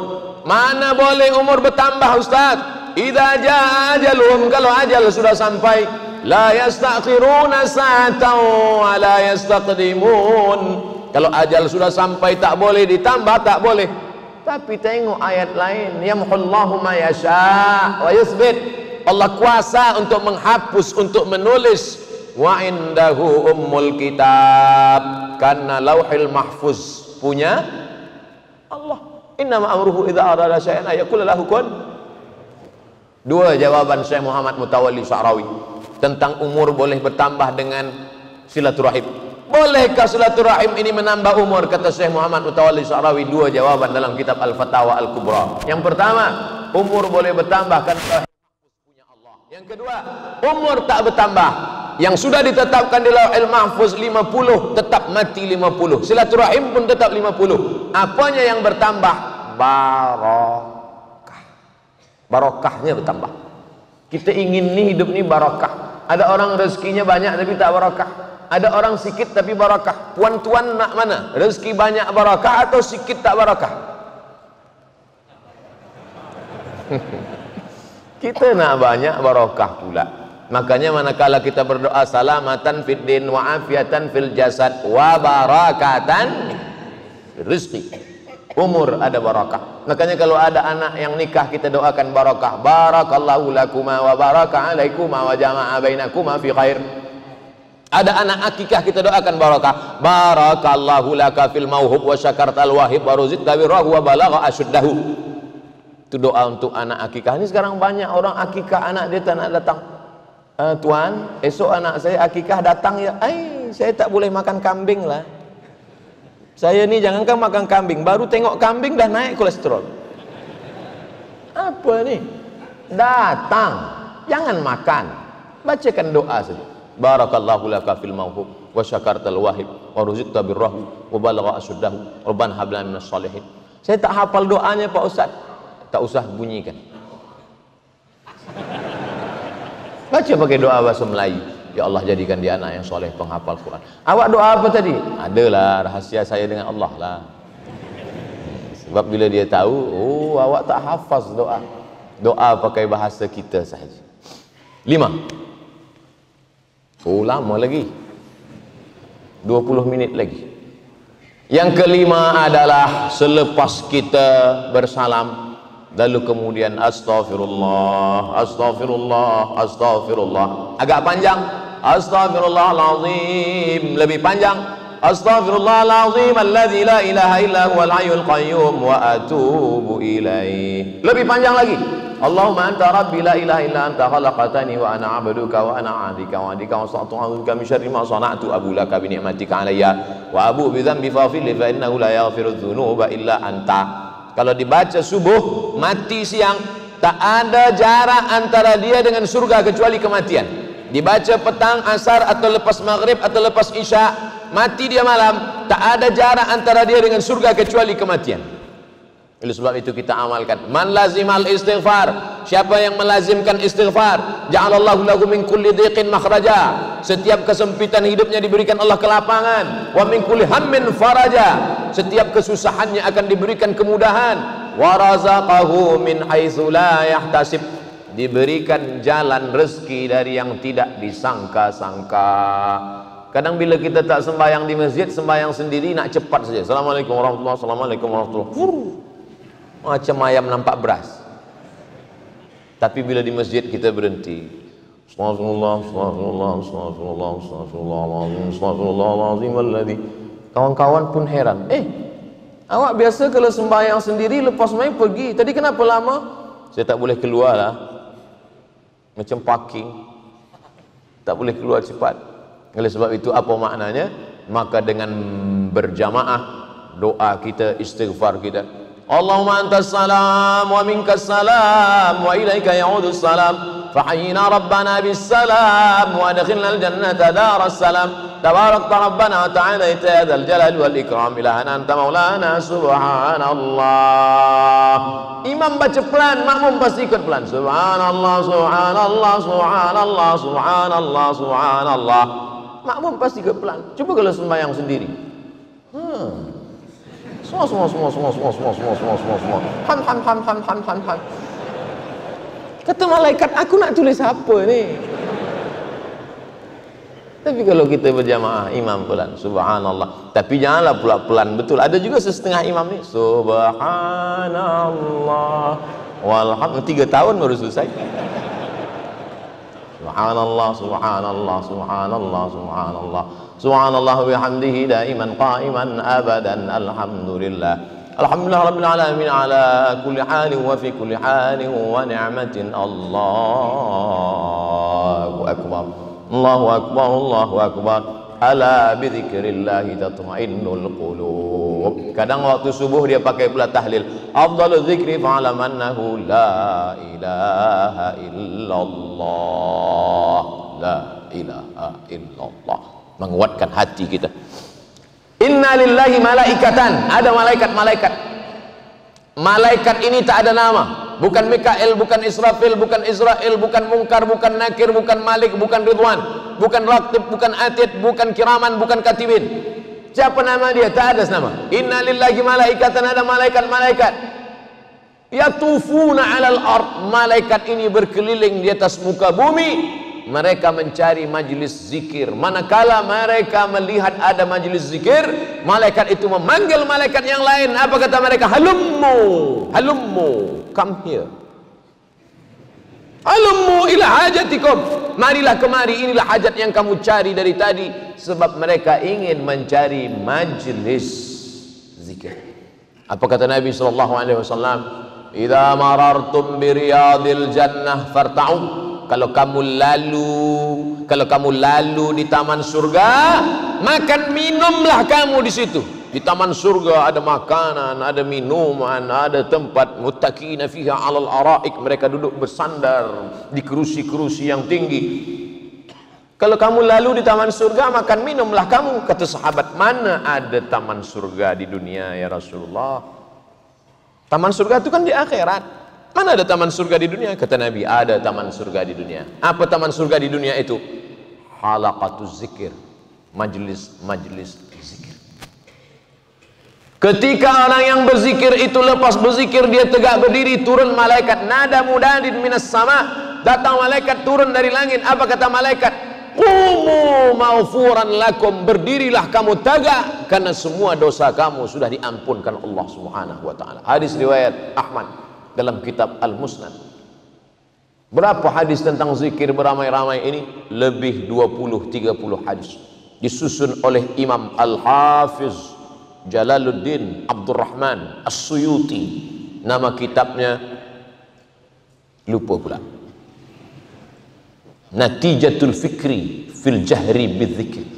Mana boleh umur bertambah Ustaz? Idza jaa ajaluhum, kalau ajal sudah sampai, la yastakhiruna sa'atan wa la yastaqdimun. Kalau ajal sudah sampai tak boleh ditambah, tak boleh. Tapi tengok ayat lain, yamhullahu ma yasha wa yuthbit. Allah kuasa untuk menghapus, untuk menulis. Wa indahu ummul kitab, karena lauhil mahfuz punya Allah. Innama amruhu idza arada syai'an ayaqul lahu kun. Dua jawaban Syekh Muhammad Mutawalli Sya'rawi tentang umur boleh bertambah dengan silaturahim. Bolehkah silaturahim ini menambah umur? Kata Syekh Muhammad Mutawalli Sya'rawi, dua jawaban dalam kitab Al-Fatawa Al-Kubra. Yang pertama, umur boleh bertambah karena punya Allah. Yang kedua, umur tak bertambah. Yang sudah ditetapkan di Lauhul Mahfuz 50, tetap mati 50. Silaturahim pun tetap 50. Apanya yang bertambah? Barokah. Barokahnya bertambah. Kita ingin nih hidup nih barokah. Ada orang rezekinya banyak tapi tak barokah. Ada orang sikit tapi barokah. Tuan-tuan nak mana? Rezeki banyak barokah atau sikit tak barokah? Kita nak banyak barokah pula. Makanya manakala kita berdoa salamatan fid din wa afiatan fil jasad wa barakatan rizqi, umur ada barakah. Makanya kalau ada anak yang nikah kita doakan barakah. Barakallahu lakuma wa baraka alaikuma wa jama'a bainakuma fi khair. Ada anak akikah kita doakan barakah. Barakallahu laka fil mauhub wa syakartal wahib wa ruzqta birrahu wa balagha asyuddahu. Itu doa untuk anak akikah. Ini sekarang banyak orang akikah anak dia tak nak datang. Tuan, esok anak saya akikah datang ya. Saya tak boleh makan kambing lah. Saya ni jangankan makan kambing, baru tengok kambing dah naik kolesterol. Apa ni? Datang, jangan makan. Bacakan doa saja. Barakallahu laka fil mauhub wa syakartal wahib wa ruzqta birrahu wa balagha asyuddahu rabbana hab lana minas shalihin. Saya tak hafal doanya Pak Ustaz. Tak usah bunyikan. Baca pakai doa bahasa Melayu. Ya Allah, jadikan dia anak yang soleh, penghafal Quran. Awak doa apa tadi? Adalah rahasia saya dengan Allah lah. Sebab bila dia tahu, oh awak tak hafaz doa. Doa pakai bahasa kita sahaja. 5. Oh lama lagi. 20 minit lagi. Yang kelima adalah selepas kita bersalam, lalu kemudian astaghfirullah, astaghfirullah, astaghfirullah. Agak panjang. Astaghfirullahalazim. Lebih panjang. Astaghfirullahalazim alladzi la ilaha illa huwal hayyul qayyum wa atubu ilaih. Lebih panjang lagi. Allahumma anta rabbi la ilaha illa anta khalaqtani wa ana 'abduka wa ana 'abdika wa 'abdika wa sa'tu'aduka min syarri ma sana'tu abu laka bi ni'matika 'alayya wa abu bi dhanbi faghfir li fa innahu la yaghfiru dzunuba illa anta. Kalau dibaca subuh, mati siang, tak ada jarak antara dia dengan surga kecuali kematian. Dibaca petang, asar atau lepas maghrib atau lepas isya, mati dia malam, tak ada jarak antara dia dengan surga kecuali kematian. Oleh sebab itu kita amalkan. Man lazimal istighfar, siapa yang melazimkan istighfar, ja'alallahu lahu min kulli dhiqin makhraja, setiap kesempitan hidupnya diberikan Allah kelapangan. Wa min kulli hammin faraja, setiap kesusahannya akan diberikan kemudahan. Wa razaqahu min haitsu la yahtasib, diberikan jalan rezeki dari yang tidak disangka-sangka. Kadang bila kita tak sembahyang di masjid, sembahyang sendiri nak cepat saja. Assalamualaikum warahmatullahi wabarakatuh. Assalamualaikum warahmatullahi wabarakatuh. Macam ayam nampak beras. Tapi bila di masjid kita berhenti, astagfirullah, astagfirullah, astagfirullah, astagfirullahalazim, astagfirullahalazim alladzi. Kawan-kawan pun heran. Awak biasa kalau sembahyang sendiri lepas main pergi. Tadi kenapa lama? Saya tak boleh keluar lah. Macam parking. Tak boleh keluar cepat. Oleh sebab itu apa maknanya? Maka dengan berjamaah doa kita, istighfar kita. Allahumma antas salam wa minkas salam wa ilaika ya'udus salam fahayyina rabbana bis salam wa adkhilna al jannata daras salam tabarakta rabbana wa ta'ala ya dzal jalali wal ikram ilahana anta maulana subhanallah. Imam baca pelan, makmum pasti ikut pelan. Subhanallah, subhanallah, subhanallah, subhanallah, subhanallah. Makmum pasti ikut pelan. Coba kalau sembahyang sendiri. Semua. Ham. Kata malaikat, aku nak tulis apa ni? Tapi kalau kita berjamaah, imam pelan, subhanallah. Tapi janganlah pula pelan betul. Ada juga setengah imam ni, subhanallah walhamdulillah, 3 tahun baru selesai. Subhanallah, subhanallah, subhanallah, subhanallah, subhanallah bihamdihi daiman qa'iman abadan. Alhamdulillah, alhamdulillah rabbil alamin ala kulli halin wa fi kulli halin wa ni'matin. Allahu akbar, Allahu akbar, Allahu akbar. Ala bidzikrillahi tatma'innul qulub. Kadang waktu subuh dia pakai pula tahlil. Afdalul dzikri fa'lam annahu la ilaha illallah. La ilaha illallah. Menguatkan hati kita. Inna lillahi malaikatan. Ada malaikat-malaikat. Malaikat ini tak ada nama. Bukan Mikael, bukan Israfil, bukan Israel, bukan Munkar, bukan Nakir, bukan Malik, bukan Ridwan, bukan Raqib, bukan Atid, bukan Kiraman, bukan Katibin. Siapa nama dia? Tak ada nama. Inna lillahi malaikatan. Ada malaikat-malaikat. Yatufuna 'alal ard. Malaikat ini berkeliling di atas muka bumi. Mereka mencari majlis zikir. Manakala mereka melihat ada majlis zikir, malaikat itu memanggil malaikat yang lain. Apa kata mereka? Halummu, halummu, come here. Halummu ila hajatikum. Marilah kemari, inilah hajat yang kamu cari dari tadi. Sebab mereka ingin mencari majlis zikir. Apa kata Nabi SAW? Idza marartum bi riyadil jannah farta'u. Kalau kamu lalu di taman surga, makan minumlah kamu di situ. Di taman surga ada makanan, ada minuman, ada tempat muttaqina fiha 'alal araik. Mereka duduk bersandar di kerusi-kerusi yang tinggi. Kalau kamu lalu di taman surga, makan minumlah kamu. Kata sahabat, mana ada taman surga di dunia ya Rasulullah? Taman surga itu kan di akhirat. Mana ada taman surga di dunia? Kata Nabi, ada taman surga di dunia. Apa taman surga di dunia itu? Halaqatuz zikir. Majlis-majlis zikir. Ketika orang yang berzikir itu lepas berzikir, dia tegak berdiri, turun malaikat. Nada mudadin minas sama. Datang malaikat turun dari langit. Apa kata malaikat? Qumu maufuran lakum. Berdirilah kamu tegak, karena semua dosa kamu sudah diampunkan Allah Subhanahu wa taala. Hadis riwayat Ahmad dalam kitab Al-Musnad. Berapa hadis tentang zikir beramai-ramai ini? Lebih 20-30 hadis. Disusun oleh Imam Al-Hafiz Jalaluddin Abdurrahman As-Suyuti. Nama kitabnya lupa pula. Natijatul Fikri fil Jahri Bidzikri.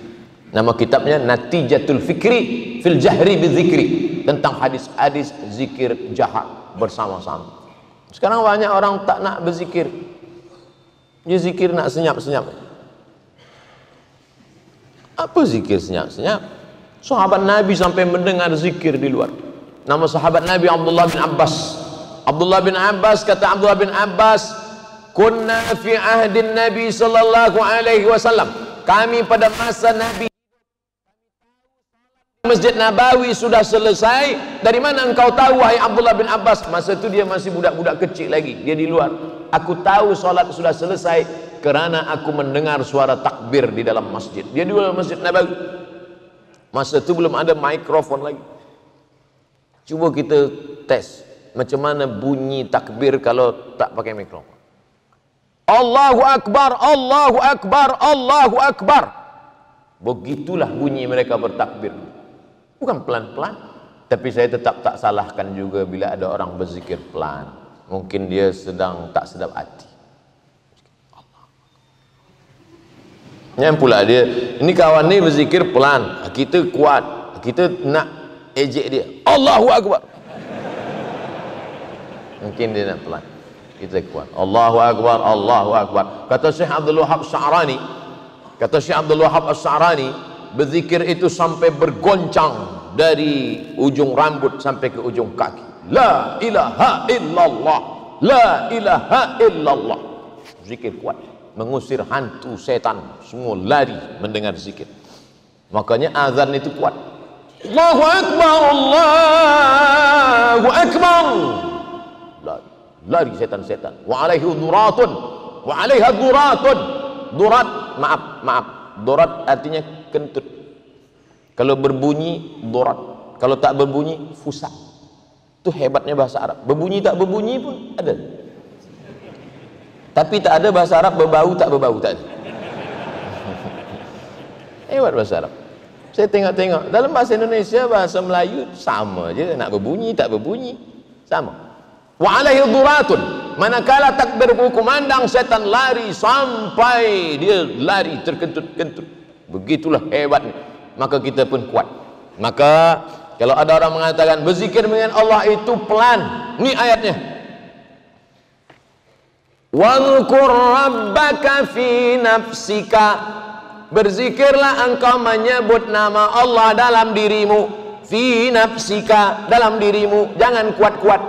Nama kitabnya Natijatul Fikri fil Jahri Bidzikri. Tentang hadis-hadis zikir jahat bersama-sama. Sekarang banyak orang tak nak berzikir. Dia zikir nak senyap-senyap. Apa zikir senyap-senyap? Sahabat Nabi sampai mendengar zikir di luar. Nama sahabat Nabi Abdullah bin Abbas. Abdullah bin Abbas, kata Abdullah bin Abbas, kunna fi ahdin Nabi sallallahu alaihi wasallam. Kami pada masa Nabi Masjid Nabawi sudah selesai. Dari mana engkau tahu wahai Abdullah bin Abbas? Masa itu dia masih budak-budak kecil lagi, dia di luar. Aku tahu solat sudah selesai kerana aku mendengar suara takbir di dalam masjid. Dia di dalam Masjid Nabawi. Masa itu belum ada mikrofon lagi. Cuba kita tes macam mana bunyi takbir kalau tak pakai mikrofon. Allahu Akbar, Allahu Akbar, Allahu Akbar. Begitulah bunyi mereka bertakbir. Bukan pelan-pelan, tapi saya tetap tak salahkan juga bila ada orang berzikir pelan. Mungkin dia sedang tak sedap hati. Yang pula dia, ini kawan ni berzikir pelan, kita kuat, kita nak ejek dia. Allahu Akbar. Mungkin dia nak pelan, kita kuat. Allahu Akbar, Allahu Akbar. Kata Syekh Abdul Wahab As-Sa'rani, berzikir itu sampai bergoncang dari ujung rambut sampai ke ujung kaki. La ilaha illallah, la ilaha illallah. Zikir kuat, mengusir hantu setan, semua lari mendengar zikir. Makanya azan itu kuat. Allahu Akbar, Allahu Akbar. Lari setan-setan. Wa alaihi duratun, wa alaiha duratun. Durat, maaf, durat artinya kentut. Kalau berbunyi durat, kalau tak berbunyi fusak. Itu hebatnya bahasa Arab. Berbunyi tak berbunyi pun ada. Tapi tak ada bahasa Arab berbau tak berbau, tak ada. Hebat bahasa Arab. Saya tengok-tengok dalam bahasa Indonesia, bahasa Melayu sama je, nak berbunyi tak berbunyi sama. Wa alaihi duratun, manakala takbir berkumandang, setan lari sampai dia lari terkentut-kentut. Begitulah hebatnya. Maka kita pun kuat. Maka kalau ada orang mengatakan berzikir dengan Allah itu pelan, ini ayatnya. Wadhkur rabbaka fi nafsika, berzikirlah engkau menyebut nama Allah dalam dirimu, fi nafsika, dalam dirimu, jangan kuat-kuat,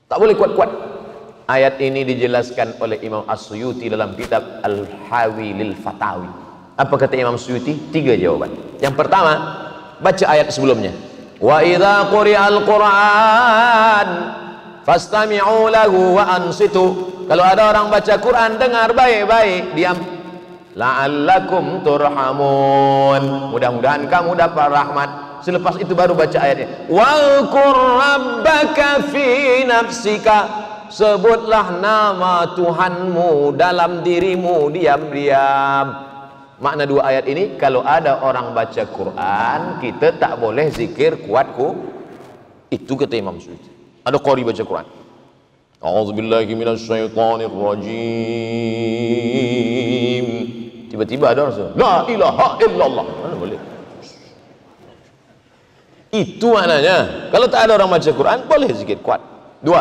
tak boleh kuat-kuat. Ayat ini dijelaskan oleh Imam As-Suyuti dalam kitab Al-Hawi lil Fatawi. Apa kata Imam Suyuti? 3 jawaban. Yang pertama, baca ayat sebelumnya. Wa idza quri'al Qur'an fastami'u lahu wa ansitu. Kalau ada orang baca Quran, dengar baik-baik, diam. La'allakum turhamun, mudah-mudahan kamu dapat rahmat. Selepas itu baru baca ayatnya. Wa'kur rabbaka fi nafsika, sebutlah nama Tuhanmu dalam dirimu, diam-diam. Makna 2 ayat ini, kalau ada orang baca Quran, kita tak boleh zikir kuatku. Itu kata Imam Suyuti. Ada qari baca Quran, a'udzubillahi minasyaitonirrajim, tiba-tiba ada orang la ilaha illallah, mana boleh. Itu maknanya. Kalau tak ada orang baca Quran, boleh zikir kuat. 2,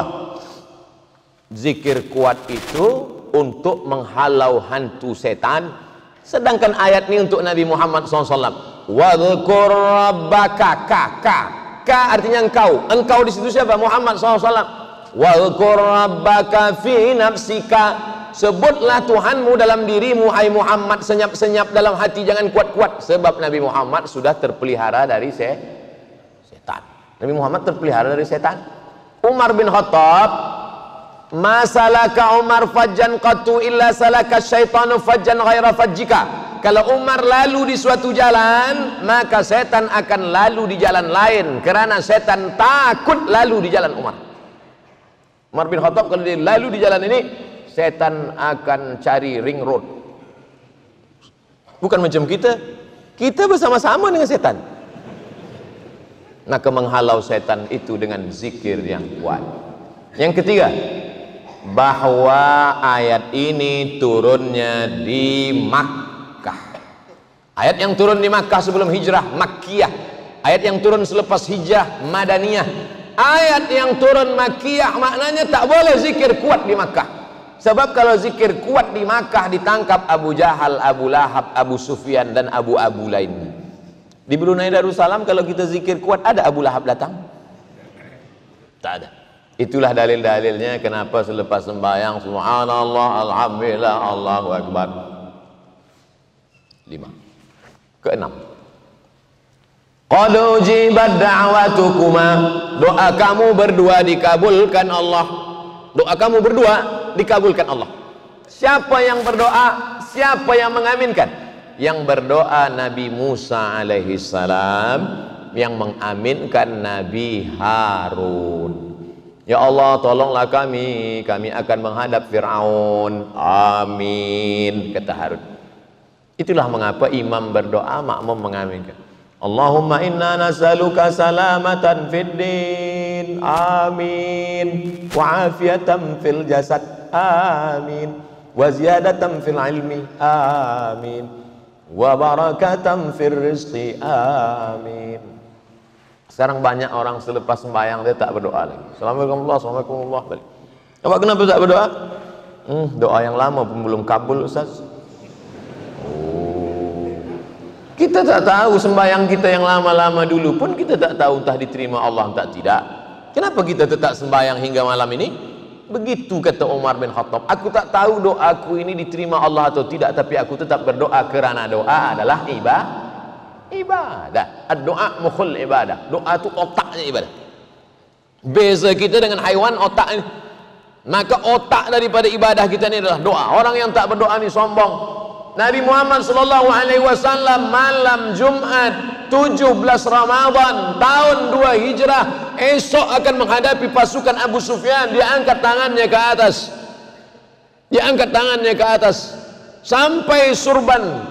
zikir kuat itu untuk menghalau hantu setan. Sedangkan ayat ini untuk Nabi Muhammad SAW. Wadhkur rabbaka, ka artinya engkau di situ siapa? Muhammad SAW. Wadhkur rabbaka fi nafsika, sebutlah Tuhanmu dalam dirimu, hai Muhammad, senyap-senyap dalam hati, jangan kuat-kuat. Sebab Nabi Muhammad sudah terpelihara dari setan. Nabi Muhammad terpelihara dari setan. Umar bin Khattab, masalaka Umar fajjan qatu illa salaka syaitanu fajjan ghaira fajjika. Kalau Umar lalu di suatu jalan, maka setan akan lalu di jalan lain, karena setan takut lalu di jalan Umar. Umar bin Khattab kalau dia lalu di jalan ini, setan akan cari ring road. Bukan macam kita bersama-sama dengan setan. Maka menghalau setan itu dengan zikir yang kuat. Yang ketiga, bahwa ayat ini turunnya di Makkah. Ayat yang turun di Makkah sebelum hijrah, Makkiyah. Ayat yang turun selepas hijrah, Madaniyah. Ayat yang turun Makkiyah maknanya tak boleh zikir kuat di Makkah. Sebab kalau zikir kuat di Makkah ditangkap Abu Jahal, Abu Lahab, Abu Sufyan dan Abu lainnya. Di Brunei Darussalam kalau kita zikir kuat, ada Abu Lahab datang? Tak ada. Itulah dalil-dalilnya kenapa selepas sembahyang subhanallah, alhamdulillah, Allahu akbar 5. Keenam, qad ujibat da'watukuma, doa kamu berdua dikabulkan Allah. Doa kamu berdua dikabulkan Allah. Siapa yang berdoa? Siapa yang mengaminkan? Yang berdoa Nabi Musa alaihi salam, yang mengaminkan Nabi Harun. Ya Allah, tolonglah kami akan menghadap Fir'aun. Amin, kata Harun. Itulah mengapa imam berdoa, makmum mengaminkan. Allahumma inna nas'aluka salamatan fid din. Amin. Wa afiatan fil jasad. Amin. Wa ziyadatan fil ilmi. Amin. Wa barakatan fil rizqi. Amin. Sekarang banyak orang selepas sembahyang dia tak berdoa lagi. Assalamualaikum warahmatullahi wabarakatuh. Apa kenapa tak berdoa? Doa yang lama pun belum kabul, Ustaz. Kita tak tahu sembahyang kita yang lama-lama dulu pun kita tak tahu entah diterima Allah entah tidak. Kenapa kita tetap sembahyang hingga malam ini? Begitu kata Umar bin Khattab. Aku tak tahu doaku ini diterima Allah atau tidak, tapi aku tetap berdoa kerana doa adalah ibadah. Doa mukhul ibadah. Doa itu otaknya ibadah. Beza kita dengan haiwan otak ini. Maka otak daripada ibadah kita ini adalah doa. Orang yang tak berdoa ini sombong. Nabi Muhammad SAW malam Jumat 17 Ramadan tahun 2 Hijrah esok akan menghadapi pasukan Abu Sufyan. Dia angkat tangannya ke atas, dia angkat tangannya ke atas sampai surban.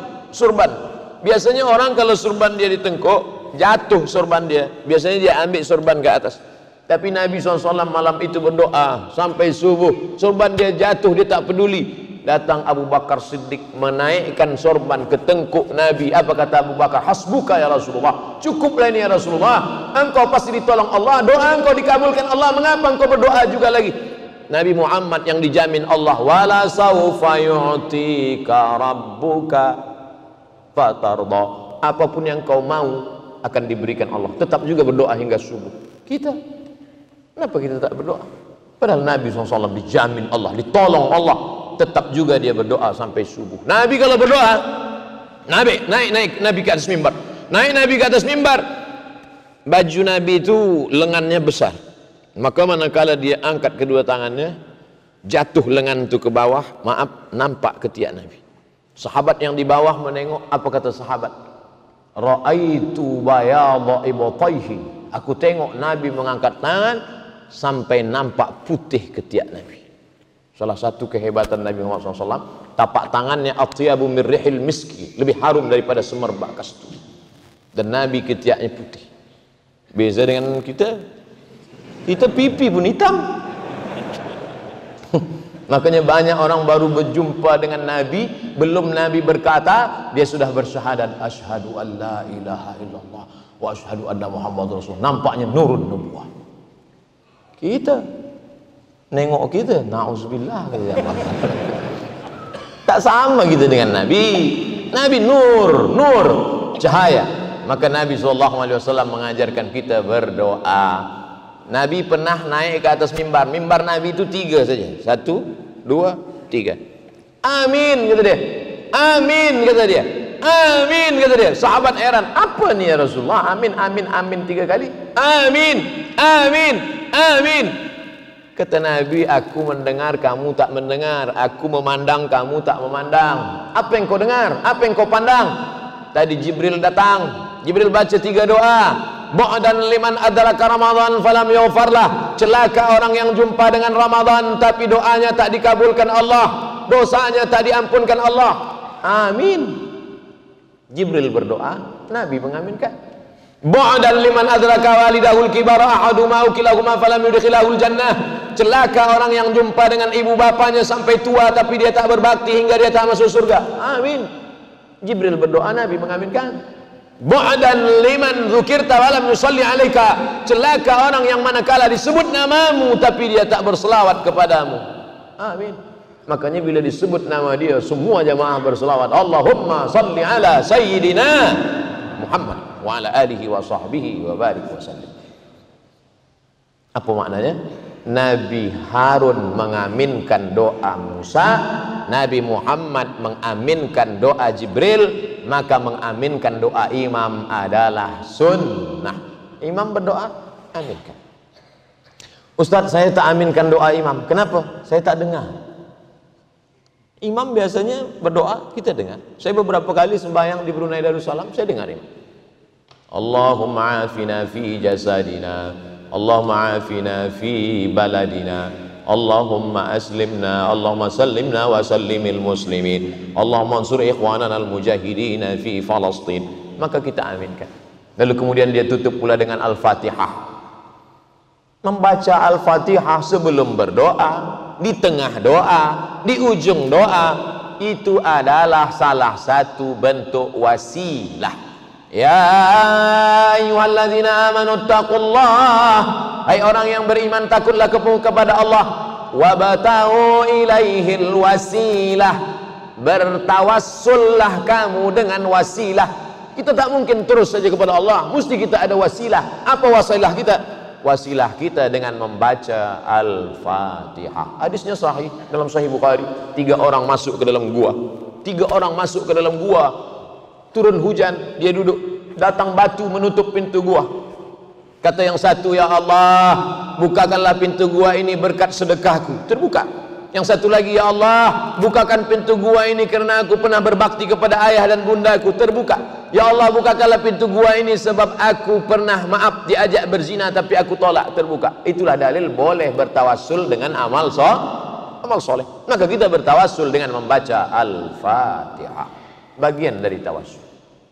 Biasanya orang kalau surban dia ditengkuk, jatuh surban dia, biasanya dia ambil surban ke atas. Tapi Nabi SAW malam itu berdoa sampai subuh, surban dia jatuh, dia tak peduli. Datang Abu Bakar Siddiq menaikkan sorban ke tengkuk Nabi. Apa kata Abu Bakar? Hasbuka ya Rasulullah, cukuplah ini ya Rasulullah, engkau pasti ditolong Allah, doa engkau dikabulkan Allah, mengapa engkau berdoa juga lagi? Nabi Muhammad yang dijamin Allah, wala sawfa yu'tika rabbuka fatarda, apapun yang kau mau akan diberikan Allah. Tetap juga berdoa hingga subuh. Kita, kenapa kita tak berdoa? Padahal Nabi SAW dijamin Allah, ditolong Allah, tetap juga dia berdoa sampai subuh. Nabi kalau berdoa, Nabi Nabi ke atas mimbar, Nabi ke atas mimbar, baju Nabi itu lengannya besar, maka manakala dia angkat kedua tangannya, jatuh lengan itu ke bawah, maaf, nampak ketiak Nabi. Sahabat yang di bawah menengok, apa kata sahabat? Ra'aitu bayadha ibtayhi, aku tengok Nabi mengangkat tangan sampai nampak putih ketiak Nabi. Salah satu kehebatan Nabi Muhammad SAW, tapak tangannya atyabu min rihil miski, lebih harum daripada semerbak kasturi. Dan Nabi ketiaknya putih. Beza dengan kita pipi pun hitam. Makanya banyak orang baru berjumpa dengan Nabi, belum Nabi berkata, dia sudah bersyahadat, asyhadu an la ilaha illallah wa asyhadu anna Muhammad Rasulullah. Nampaknya nurun nubuwah. Kita nengok kita, na'udzubillah, tak sama kita dengan Nabi. Nabi nur, cahaya. Maka Nabi SAW mengajarkan kita berdoa. Nabi pernah naik ke atas mimbar. Mimbar Nabi itu 3 saja. 1, 2, 3. Amin kata dia. Amin kata dia. Amin kata dia. Sahabat heran, apa nih ya Rasulullah? Amin 3 kali. Amin. Kata Nabi, aku mendengar, kamu tak mendengar. Aku memandang, kamu tak memandang. Apa yang kau dengar? Apa yang kau pandang? Tadi Jibril datang. Jibril baca 3 doa. Ba'dan liman adraka Ramadan falam yughfarlah. Celaka orang yang jumpa dengan Ramadan tapi doanya tak dikabulkan Allah, dosanya tak diampunkan Allah. Amin. Jibril berdoa, Nabi mengaminkan. Ba'dan liman adraka walidahul kibara ahaduma aw kilahuma falam yudkhilahul jannah. Celaka orang yang jumpa dengan ibu bapanya sampai tua tapi dia tak berbakti hingga dia tak masuk surga. Amin. Jibril berdoa, Nabi mengaminkan. Ba'dan liman dzukirta wa lam yusalli alaika. Celaka orang yang manakala disebut namamu tapi dia tak berselawat kepadamu. Amin. Makanya bila disebut nama dia, semua jamaah berselawat, Allahumma salli ala sayyidina Muhammad wa ala alihi wa sahbihi wa barik wa sallim. Apa maknanya? Nabi Harun mengaminkan doa Musa, Nabi Muhammad mengaminkan doa Jibril, maka mengaminkan doa imam adalah sunnah. Imam berdoa, aminkan. Ustaz, saya tak aminkan doa imam. Kenapa? Saya tak dengar. Imam biasanya berdoa, kita dengar. Saya beberapa kali sembahyang di Brunei Darussalam, saya dengar imam. Allahumma afina fi jasadina, Allahumma afina fi baladina, Allahumma aslimna, Allahumma sallimna wa sallimil muslimin, Allahumma ansur ikhwanana al-mujahidina fi Falastin. Maka kita aminkan. Lalu kemudian dia tutup pula dengan Al-Fatihah. Membaca Al-Fatihah sebelum berdoa, di tengah doa, di ujung doa, itu adalah salah satu bentuk wasilah. Ya ayyuhalladzina amanu taqullah, hai orang yang beriman, takutlah kepada Allah. Wabtaghu ilaihil wasilah, bertawassullah kamu dengan wasilah. Kita tak mungkin terus saja kepada Allah, mesti kita ada wasilah. Apa wasilah kita? Wasilah kita dengan membaca Al-Fatihah. Hadisnya sahih dalam Sahih Bukhari. 3 orang masuk ke dalam gua. 3 orang masuk ke dalam gua. Turun hujan, dia duduk, datang batu menutup pintu gua. Kata yang satu, ya Allah, bukakanlah pintu gua ini berkat sedekahku. Terbuka. Yang satu lagi, ya Allah, bukakan pintu gua ini karena aku pernah berbakti kepada ayah dan bundaku, terbuka. Ya Allah, bukakanlah pintu gua ini sebab aku pernah, maaf, diajak berzina tapi aku tolak, terbuka. Itulah dalil boleh bertawassul dengan amal soleh. Maka kita bertawassul dengan membaca Al-Fatihah, bagian dari tawassul.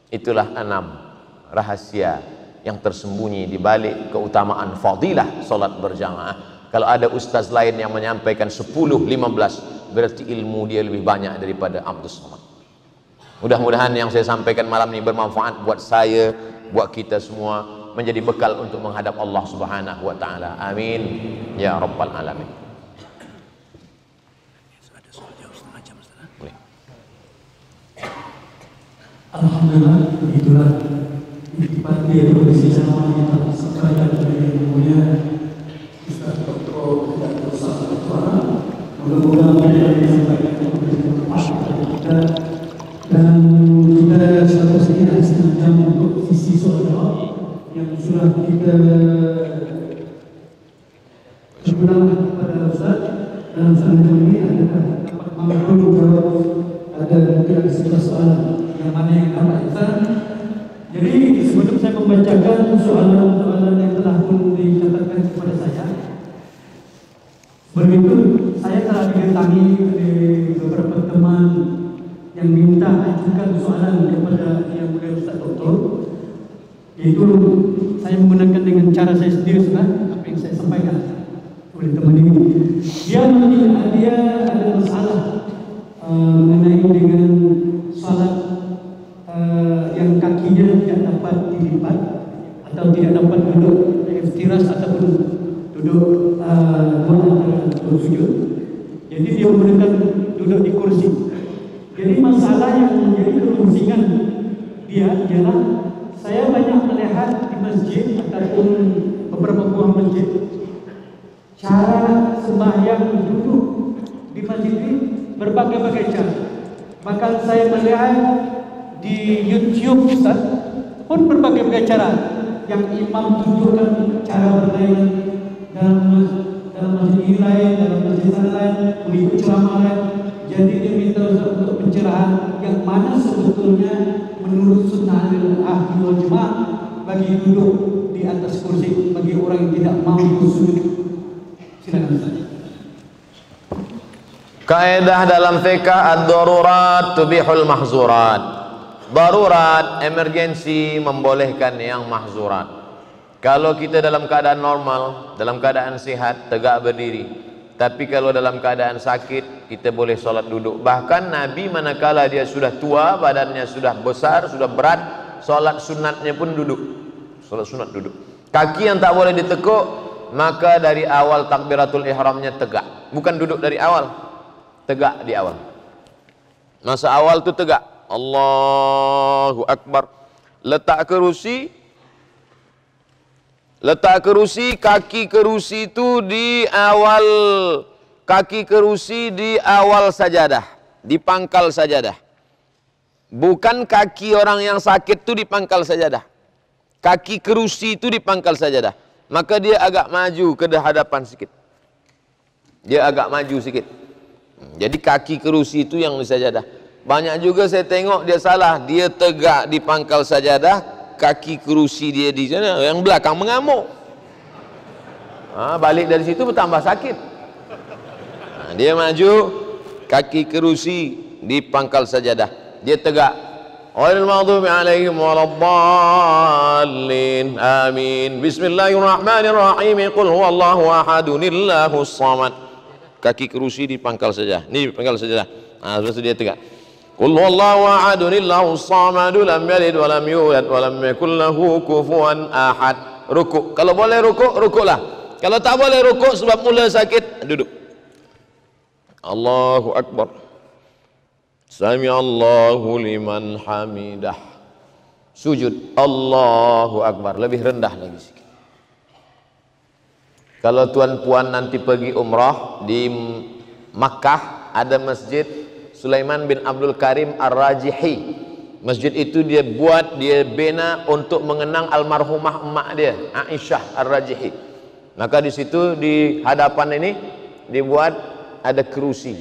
Itulah 6 rahasia yang tersembunyi di balik keutamaan fadilah salat berjamaah. Kalau ada ustaz lain yang menyampaikan 10, 15, berarti ilmu dia lebih banyak daripada Abdus Somad. Mudah-mudahan yang saya sampaikan malam ini bermanfaat buat saya, buat kita semua, menjadi bekal untuk menghadap Allah Subhanahu wa taala. Amin ya rabbal alamin. Boleh. Alhamdulillah, itulah intisari dari kondisi zaman kita sekaya dari ilmunya Ustaz Dr. Suara. Mudah-mudahan apa yang disampaikan memberikan manfaat kepada kita, dan kita satu setengah jam untuk sisi soal jawab yang sudah kita pergunakan kepada Ustaz. Dalam selanjutnya ini adalah dapat mampu jawab, ada mungkin sebuah soalan yang mana yang dapat Ustaz. Jadi sebelum saya membacakan soalan-soalan yang telah pun dicatatkan kepada saya, begitu saya telah didatangi oleh beberapa teman yang minta ajukan soalan kepada yang mulia Ustaz Doktor. Yaitu saya menggunakan dengan cara saya sendiri, Ustaz, apa yang saya sampaikan oleh teman ini. Dia ada masalah mengenai dengan salat yang kakinya tidak dapat dilipat atau tidak dapat duduk iftiras ataupun duduk atau sujud. Jadi dia menggunakan duduk di kursi. Jadi masalah yang menjadi kepentingan dia ialah saya banyak melihat di masjid ataupun beberapa buah masjid cara sembahyang duduk di masjid ini berbagai-bagai cara. Bahkan saya melihat di YouTube, Ustaz, pun berbagai-bagai cara yang imam tunjukkan cara berlainan dalam masjid ini lain, dalam masjid lain, mengikut ceramah lain. Jadi dia minta Ustaz untuk pencerahan yang mana sebetulnya menurut sunnah ahli wal jamaah bagi duduk di atas kursi bagi orang yang tidak mampu sujud. Silakan Ustaz. Kaidah dalam fikih ad-darurat tubihul mahzurat. Darurat, emergensi membolehkan yang mahzurat. Kalau kita dalam keadaan normal, dalam keadaan sehat, tegak berdiri. Tapi kalau dalam keadaan sakit, kita boleh solat duduk. Bahkan Nabi manakala dia sudah tua, badannya sudah besar, sudah berat, solat sunatnya pun duduk. Solat sunat duduk. Kaki yang tak boleh ditekuk, maka dari awal takbiratul ihramnya tegak. Bukan duduk dari awal, tegak di awal. Masa awal tu tegak. Allahu Akbar. Letak kerusi, kaki kerusi itu di awal, kaki kerusi di awal sajadah, di pangkal sajadah. Bukan kaki orang yang sakit itu di pangkal sajadah. Kaki kerusi itu di pangkal sajadah. Maka dia agak maju ke hadapan sedikit. Dia agak maju sedikit. Jadi kaki kerusi itu yang di sajadah. Banyak juga saya tengok dia salah, dia tegak di pangkal sajadah, kaki kerusi dia di sana, yang belakang mengamuk. Balik dari situ bertambah sakit. Dia maju, kaki kerusi di pangkal sajadah, dia tegak. Ghairil maghdubi alaihim waladdallin. Amin. Bismillahirrahmanirrahim. Qul huwallahu ahadunillahus samad. Kaki kerusi di pangkal sajadah. Ini pangkal sajadah. Terus dia tegak. Qul huwallahu ahadunillahus samad lam yalid wa lam yulad wa lam yakul lahu kufuwan ahad. Rukuk. Kalau boleh rukuk, rukuklah. Kalau tak boleh rukuk sebab mula sakit, duduk. Allahu Akbar. Sami Allahu liman hamidah. Sujud. Allahu Akbar. Lebih rendah lagi sikit. Kalau tuan puan nanti pergi umrah di Makkah, ada masjid Sulaiman bin Abdul Karim Ar-Rajihi. Masjid itu dia buat, dia bina untuk mengenang almarhumah emak dia, Aisyah Ar-Rajihi. Maka di situ di hadapan ini dibuat ada kerusi,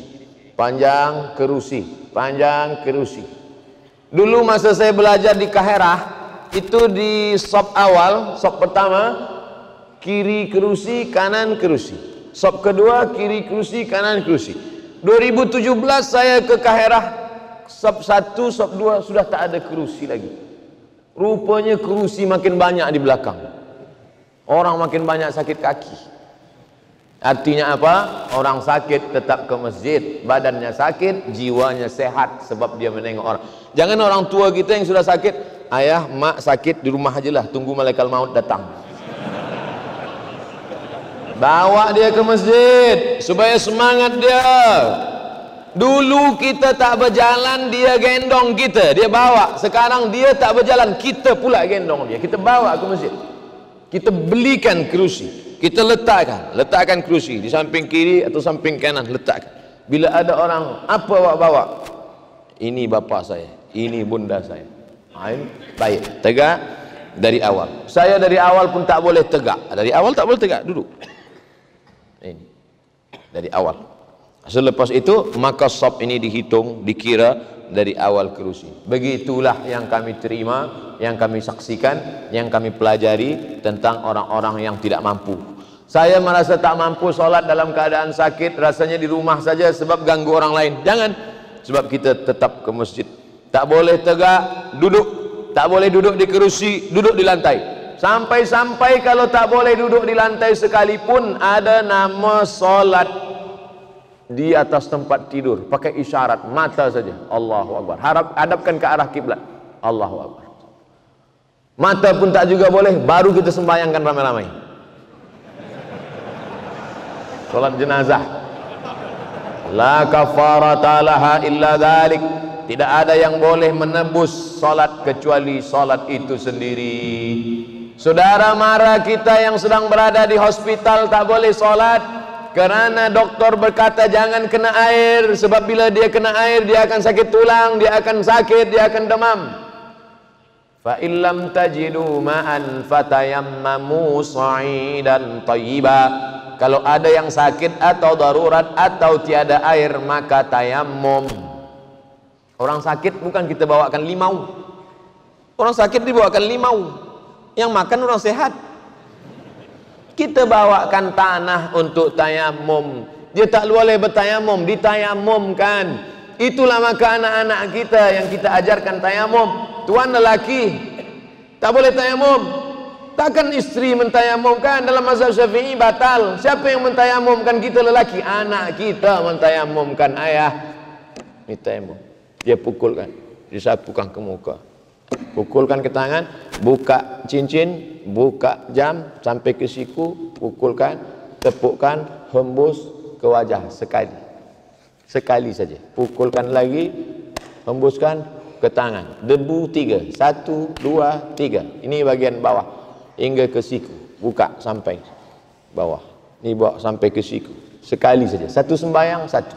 panjang kerusi, panjang kerusi. Dulu masa saya belajar di Kaherah, itu di sop awal, sop pertama, kiri kerusi, kanan kerusi. Sop kedua, kiri kerusi, kanan kerusi. 2017 saya ke Kaherah, sop 1, sop 2 sudah tak ada kerusi lagi. Rupanya kerusi makin banyak di belakang. Orang makin banyak sakit kaki. Artinya apa? Orang sakit tetap ke masjid, badannya sakit, jiwanya sehat sebab dia menengok orang. Jangan orang tua kita yang sudah sakit, ayah, mak sakit di rumah aja lah, tunggu malaikat maut datang. Bawa dia ke masjid supaya semangat dia. Dulu kita tak berjalan, dia gendong kita, dia bawa. Sekarang dia tak berjalan, kita pula gendong dia, kita bawa ke masjid. Kita belikan kerusi, kita letakkan kerusi di samping kiri atau samping kanan, letakkan. Bila ada orang, apa awak bawa? Ini bapa saya, ini bunda saya. Baik, tegak dari awal. Saya dari awal pun tak boleh tegak. Dari awal tak boleh tegak, duduk. Ini dari awal. Selepas itu maka sop ini dihitung, dikira dari awal kerusi. Begitulah yang kami terima, yang kami saksikan, yang kami pelajari tentang orang-orang yang tidak mampu. Saya merasa tak mampu sholat dalam keadaan sakit, rasanya di rumah saja sebab ganggu orang lain. Jangan, sebab kita tetap ke masjid. Tak boleh tegak, duduk. Tak boleh duduk di kerusi, duduk di lantai. Sampai-sampai kalau tak boleh duduk di lantai sekalipun, ada nama sholat di atas tempat tidur, pakai isyarat mata saja, Allahu Akbar, hadapkan ke arah kiblat, Allahu Akbar. Mata pun tak juga boleh, baru kita sembahyangkan ramai-ramai. Salat jenazah, la kafarata laha illa dzalik. Tidak ada yang boleh menebus salat kecuali salat itu sendiri. Saudara mara kita yang sedang berada di hospital tak boleh salat karena doktor berkata jangan kena air, sebab bila dia kena air dia akan sakit tulang, dia akan sakit, dia akan demam. Fa illam tajidu ma'an fatayammamu sa'idan thayyiba. Kalau ada yang sakit atau darurat atau tiada air, maka tayammum. Orang sakit bukan kita bawakan limau. Orang sakit dibawakan limau. Yang makan orang sehat. Kita bawakan tanah untuk tayamum. Dia tak boleh bertayamum, ditayamumkan. Itulah maka anak-anak kita yang kita ajarkan tayamum. Tuan lelaki tak boleh tayamum. Takkan isteri mentayamumkan? Dalam mazhab Syafi'i batal. Siapa yang mentayamumkan? Kita lelaki. Anak kita mentayamumkan. Ayah ini tayamum, dia pukulkan, disapukan ke muka, pukulkan ke tangan, buka cincin, buka jam sampai ke siku, pukulkan, tepukkan, hembus ke wajah sekali saja, pukulkan lagi, hembuskan ke tangan, debu 3, 1, 2, 3, ini bagian bawah hingga ke siku, buka sampai bawah, ini bawa sampai ke siku, sekali saja, satu sembahyang, satu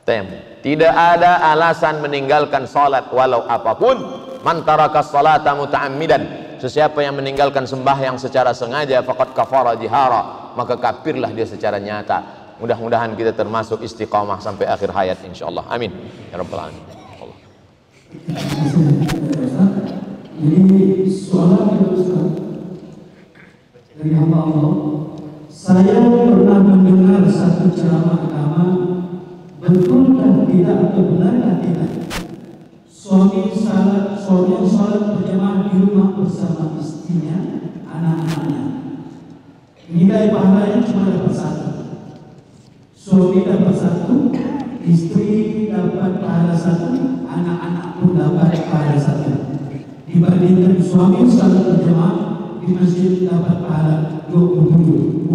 tayamum. Tidak ada alasan meninggalkan salat walau apapun. Man taraka salata muta'ammidan, sesiapa yang meninggalkan sembahyang secara sengaja, faqad kafara jihara, maka kafirlah dia secara nyata. Mudah-mudahan kita termasuk istiqamah sampai akhir hayat insyaallah. Amin ya rabbal alamin. Allah. Ini soalan dari hamba Allah. Saya pernah mendengar satu ceramah agama, betulkah tidak atau benarkah tidak suami salat berjamaah di rumah bersama istrinya, anak-anaknya. Nilai pahalanya cuma dapat 1. Suami dapat 1, istri dapat pahala 1, anak-anak pun dapat pahala 1. Dibandingkan suami salat berjamaah di masjid dapat pahala 27.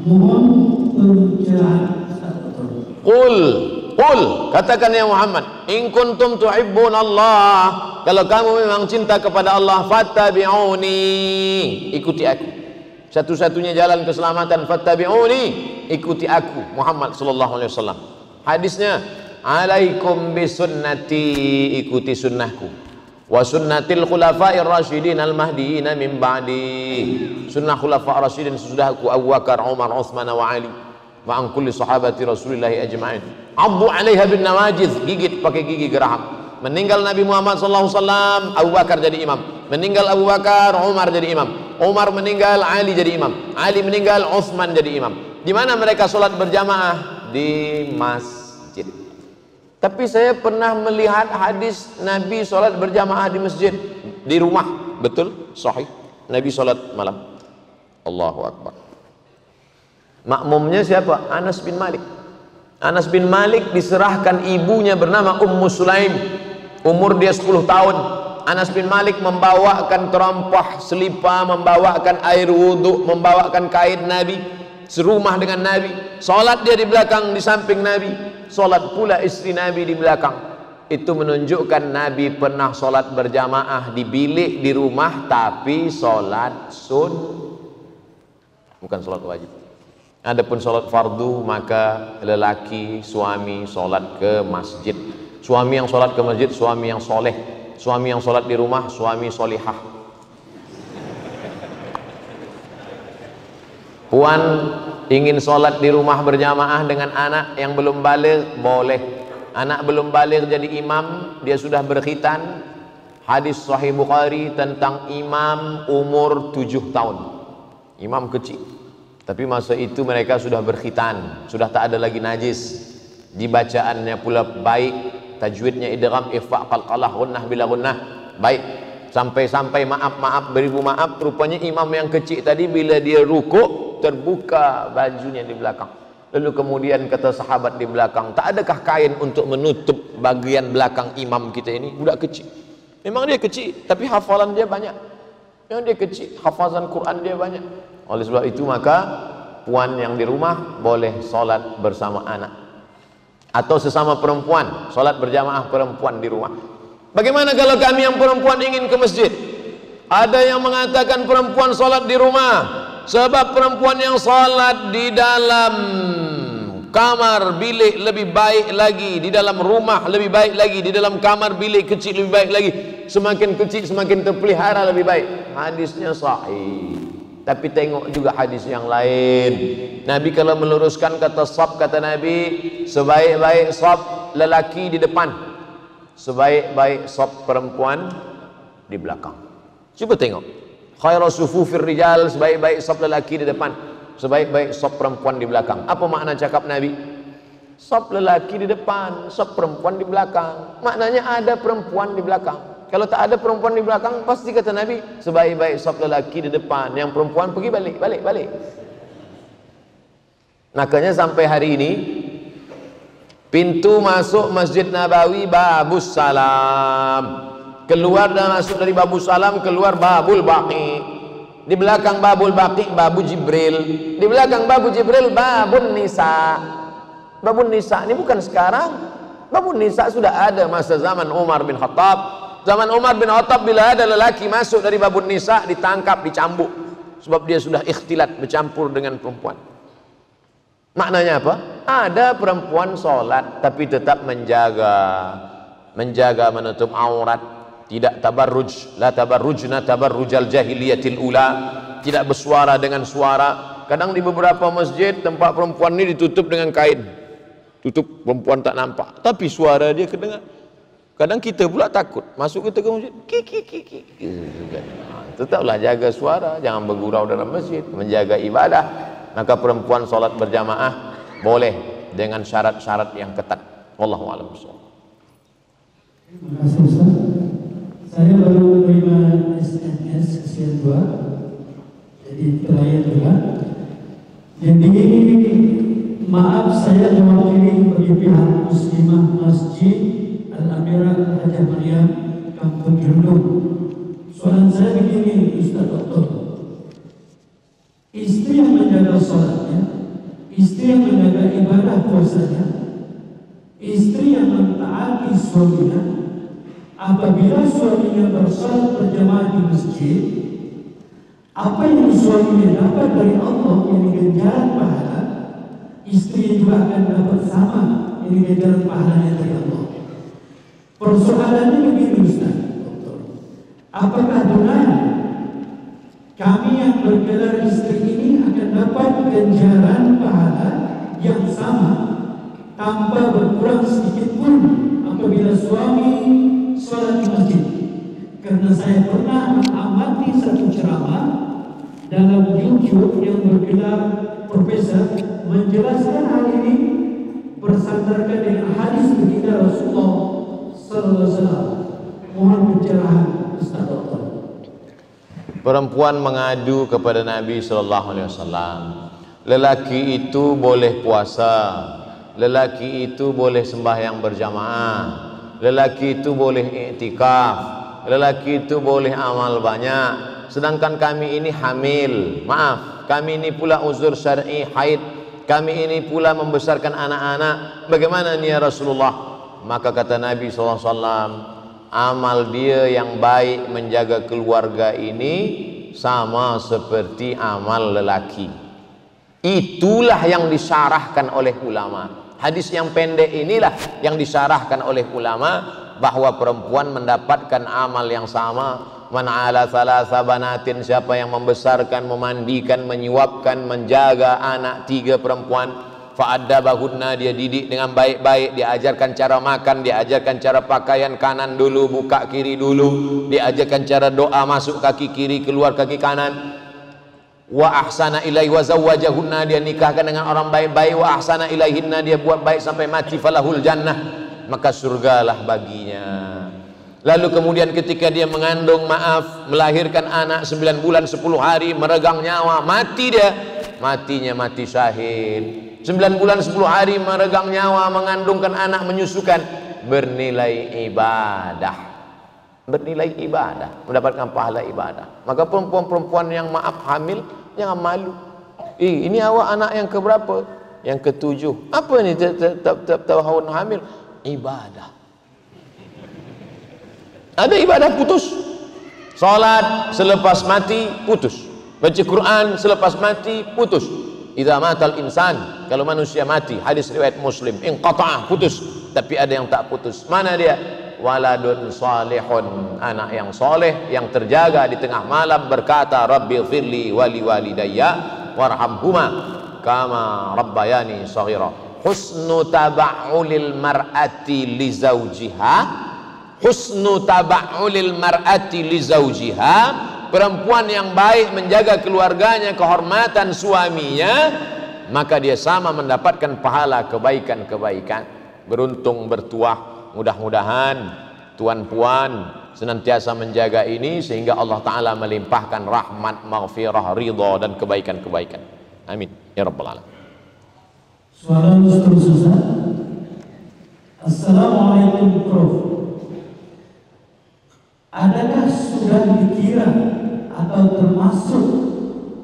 Mohon pencerahan. Qul, katakan ya Muhammad, in kuntum tuhibbun Allah, kalau kamu memang cinta kepada Allah, fattabi'uni, ikuti aku. Satu-satunya jalan keselamatan, fattabi'uni, ikuti aku, Muhammad sallallahu alaihi wasallam. Hadisnya, alaikum bisunnati, ikuti sunnahku, wa sunnatil khulafa'ir rasyidin al-mahdiyyin min ba'di, sunnah khulafa' rasyidin sesudahku, Abu Bakar, Umar, Utsman wa Ali. wa an kulli sahabati Rasulillahi ajma'in. Addu 'alaiha bin nawajiz, gigit pakai gigi geraham. Meninggal Nabi Muhammad sallallahu alaihi wasallam, Abu Bakar jadi imam. Meninggal Abu Bakar, Umar jadi imam. Umar meninggal, Ali jadi imam. Ali meninggal, Utsman jadi imam. Di mana mereka sholat berjamaah? Di masjid. Tapi saya pernah melihat hadis Nabi sholat berjamaah di masjid, di rumah. Betul? Sahih. Nabi sholat malam. Allahu Akbar. Makmumnya siapa? Anas bin Malik. Anas bin Malik diserahkan ibunya bernama Ummu Sulaim. Umur dia 10 tahun. Anas bin Malik membawakan terompah selipar, membawakan air wudhu, membawakan kain Nabi, serumah dengan Nabi. Salat dia di belakang, di samping Nabi. Salat pula istri Nabi di belakang. Itu menunjukkan Nabi pernah salat berjamaah di bilik, di rumah, tapi salat bukan salat wajib. Adapun salat fardu, maka lelaki suami salat ke masjid. Suami yang salat ke masjid, suami yang soleh. Suami yang salat di rumah, suami solihah. Puan ingin salat di rumah berjamaah dengan anak yang belum baligh, boleh. Anak belum baligh jadi imam, dia sudah berkhitan. Hadis Sahih Bukhari tentang imam umur 7 tahun. Imam kecil. Tapi masa itu mereka sudah berkhitan, sudah tak ada lagi najis. Dibacaannya pula baik, tajwidnya idgham, ikhfa, qalqalah, gunnah bila gunnah, baik. Sampai-sampai maaf beribu maaf, rupanya imam yang kecil tadi bila dia rukuk terbuka bajunya di belakang. Lalu kemudian kata sahabat di belakang, tak adakah kain untuk menutup bagian belakang imam kita ini? Budak kecil. Memang dia kecil, tapi hafalan dia banyak. Memang dia kecil, hafazan Quran dia banyak. Oleh sebab itu maka puan yang di rumah boleh solat bersama anak, atau sesama perempuan, solat berjamaah perempuan di rumah. Bagaimana kalau kami yang perempuan ingin ke masjid? Ada yang mengatakan perempuan solat di rumah, sebab perempuan yang solat di dalam kamar bilik lebih baik lagi, di dalam rumah lebih baik lagi, di dalam kamar bilik kecil lebih baik lagi. Semakin kecil semakin terpelihara lebih baik. Hadisnya sahih. Tapi tengok juga hadis yang lain. Nabi kalau meluruskan kata saf, kata Nabi, sebaik-baik saf lelaki di depan, sebaik-baik saf perempuan di belakang. Cuba tengok. Khairu sufufir rijal, sebaik-baik saf lelaki di depan, sebaik-baik saf perempuan di belakang. Apa makna cakap Nabi? Saf lelaki di depan, saf perempuan di belakang. Maknanya ada perempuan di belakang. Kalau tak ada perempuan di belakang, pasti kata Nabi, sebaik-baik saf lelaki di depan, yang perempuan pergi balik. Makanya sampai hari ini pintu masuk Masjid Nabawi Babus Salam, keluar dan masuk dari Babus Salam keluar Babul Baqi. Di belakang Babul Baqi Babu Jibril, di belakang Babu Jibril Babun Nisa. Babun Nisa ini bukan sekarang. Babun Nisa sudah ada masa zaman Umar bin Khattab. Zaman Umar bin Khattab bila ada lelaki masuk dari Babun Nisa, ditangkap, dicambuk, sebab dia sudah ikhtilat, bercampur dengan perempuan. Maknanya apa? Ada perempuan sholat tapi tetap menjaga menutup aurat, tidak tabarruj, la tabarrujna tabarrujal jahiliyatil ula, tidak bersuara dengan suara. Kadang di beberapa masjid tempat perempuan ini ditutup dengan kain, tutup, perempuan tak nampak, tapi suara dia kedengar. Kadang kita pula takut masuk kita ke masjid, ki. Tetaplah jaga suara, jangan bergurau dalam masjid, menjaga ibadah. Maka perempuan solat berjamaah boleh dengan syarat-syarat yang ketat. Wallahu a'lam bishawab. Terima kasih Ustaz. Saya baru menerima SMS kesian 2, jadi terakhir juga. Jadi maaf saya mewakili bagi pihak muslimah Masjid Al-Amirah Hajah Maryam Kampung Jundung. Soalan saya begini Ustaz Doktor, istri yang menjaga sholatnya, istri yang menjaga ibadah puasanya, istri yang mentaati suaminya, apabila suaminya bersolat berjamaah di masjid, apa yang suaminya dapat dari Allah yang ganjaran pahala, istri juga akan dapat sama yang ganjaran pahalanya dari Allah. Persoalannya begini Ustaz, apakah benar kami yang bergelar istri ini akan dapat ganjaran pahala yang sama tanpa berkurang sedikit pun apabila suami sholat di masjid. Karena saya pernah mengamati satu ceramah dalam YouTube yang bergelar Profesor menjelaskan hal ini bersandarkan dengan hadis baginda Rasulullah sallallahu alaihi wasallam. Mohon pencerahan Ustaz Doktor. Perempuan mengadu kepada Nabi sallallahu alaihi wasallam, lelaki itu boleh puasa, lelaki itu boleh sembahyang berjamaah, lelaki itu boleh iktikaf, lelaki itu boleh amal banyak, sedangkan kami ini hamil, maaf, kami ini pula uzur syar'i haid, kami ini pula membesarkan anak-anak, bagaimana nih ya Rasulullah? Maka kata Nabi SAW, amal dia yang baik menjaga keluarga ini sama seperti amal lelaki. Itulah yang disyarahkan oleh ulama. Hadis yang pendek inilah yang disyarahkan oleh ulama, bahwa perempuan mendapatkan amal yang sama. Man ala thalatha banatin, siapa yang membesarkan, memandikan, menyuapkan, menjaga anak 3 perempuan, fa'addabahunna, dia didik dengan baik-baik, diajarkan cara makan, diajarkan cara pakaian, kanan dulu, buka kiri dulu, diajarkan cara doa, masuk kaki kiri, keluar kaki kanan. Wa ahsana ilaihi wa zawwajahunna, dia nikahkan dengan orang baik-baik, wa ahsana ilaihinna, dia buat baik sampai mati, falahul jannah, maka surgalah baginya. Lalu kemudian ketika dia mengandung, maaf, melahirkan anak 9 bulan 10 hari, meregang nyawa, mati dia, matinya mati syahid. 9 bulan 10 hari meregang nyawa, mengandungkan anak, menyusukan, bernilai ibadah, bernilai ibadah, mendapatkan pahala ibadah. Maka perempuan-perempuan yang maaf hamil, jangan malu. Ini awak anak yang keberapa? Yang ke-7. Apa ini tahun hamil? Ibadah. Ada ibadah putus, salat selepas mati putus, baca Quran selepas mati putus. Idza matal insan, kalau manusia mati, hadis riwayat Muslim, inqata'ah, putus. Tapi ada yang tak putus. Mana dia? Waladun salihun, anak yang soleh yang terjaga di tengah malam berkata, Rabbi firli wali walidayya warhamhuma kama rabbayani shaghira. Husnu taba'ulil mar'ati li zawjiha, husnu taba'ulil mar'ati li zawjiha, perempuan yang baik menjaga keluarganya, kehormatan suaminya, maka dia sama mendapatkan pahala kebaikan-kebaikan. Beruntung bertuah, mudah-mudahan tuan-puan senantiasa menjaga ini sehingga Allah Ta'ala melimpahkan rahmat, maghfirah, ridha dan kebaikan-kebaikan. Amin ya rabbal alamin. Soalan Ustaz. Assalamualaikum Prof. Adakah sudah dikira atau termasuk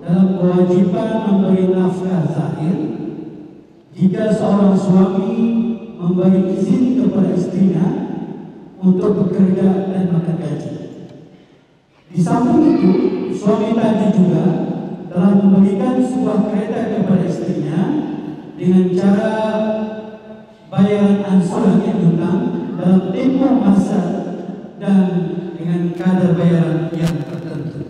dalam kewajiban memberi nafkah zahir jika seorang suami memberi izin kepada istrinya untuk bekerja dan makan gaji? Di samping itu, suami tadi juga telah memberikan sebuah kereta kepada istrinya dengan cara bayaran ansuran yang hutang dalam tempoh masa dan dengan kadar bayaran yang tertentu.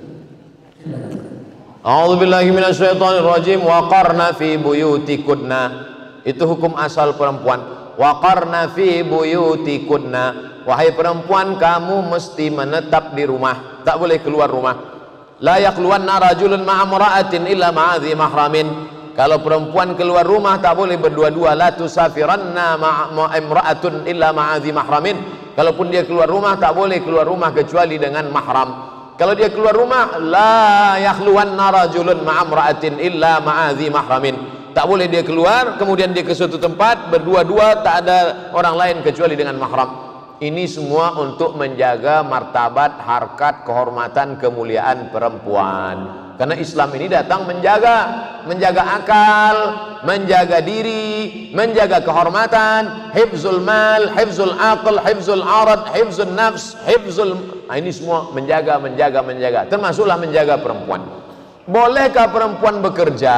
A'udzubillahi minasyaitonir rajim. Wa qarna fi buyutikunna, itu hukum asal perempuan. Wa qarna fi buyutikunna, wahai perempuan, kamu mesti menetap di rumah, tak boleh keluar rumah. La yaqluwanna rajulun ma'a imra'atin illa ma'adhi mahramin, kalau perempuan keluar rumah tak boleh berdua-dua. La tusafiranna ma'a imra'atun illa ma'adhi mahramin, kalaupun dia keluar rumah tak boleh keluar rumah kecuali dengan mahram. Kalau dia keluar rumah, la yakhluwanna rajulun ma'a imra'atin illa ma'adhi mahramin, tak boleh dia keluar kemudian dia ke suatu tempat berdua-dua, tak ada orang lain kecuali dengan mahram. Ini semua untuk menjaga martabat, harkat, kehormatan, kemuliaan perempuan. Karena Islam ini datang menjaga akal, menjaga diri, menjaga kehormatan, hifzul mal, hifzul aql, hifzul arad, hifzul nafs, ini semua menjaga, termasuklah menjaga perempuan. Bolehkah perempuan bekerja?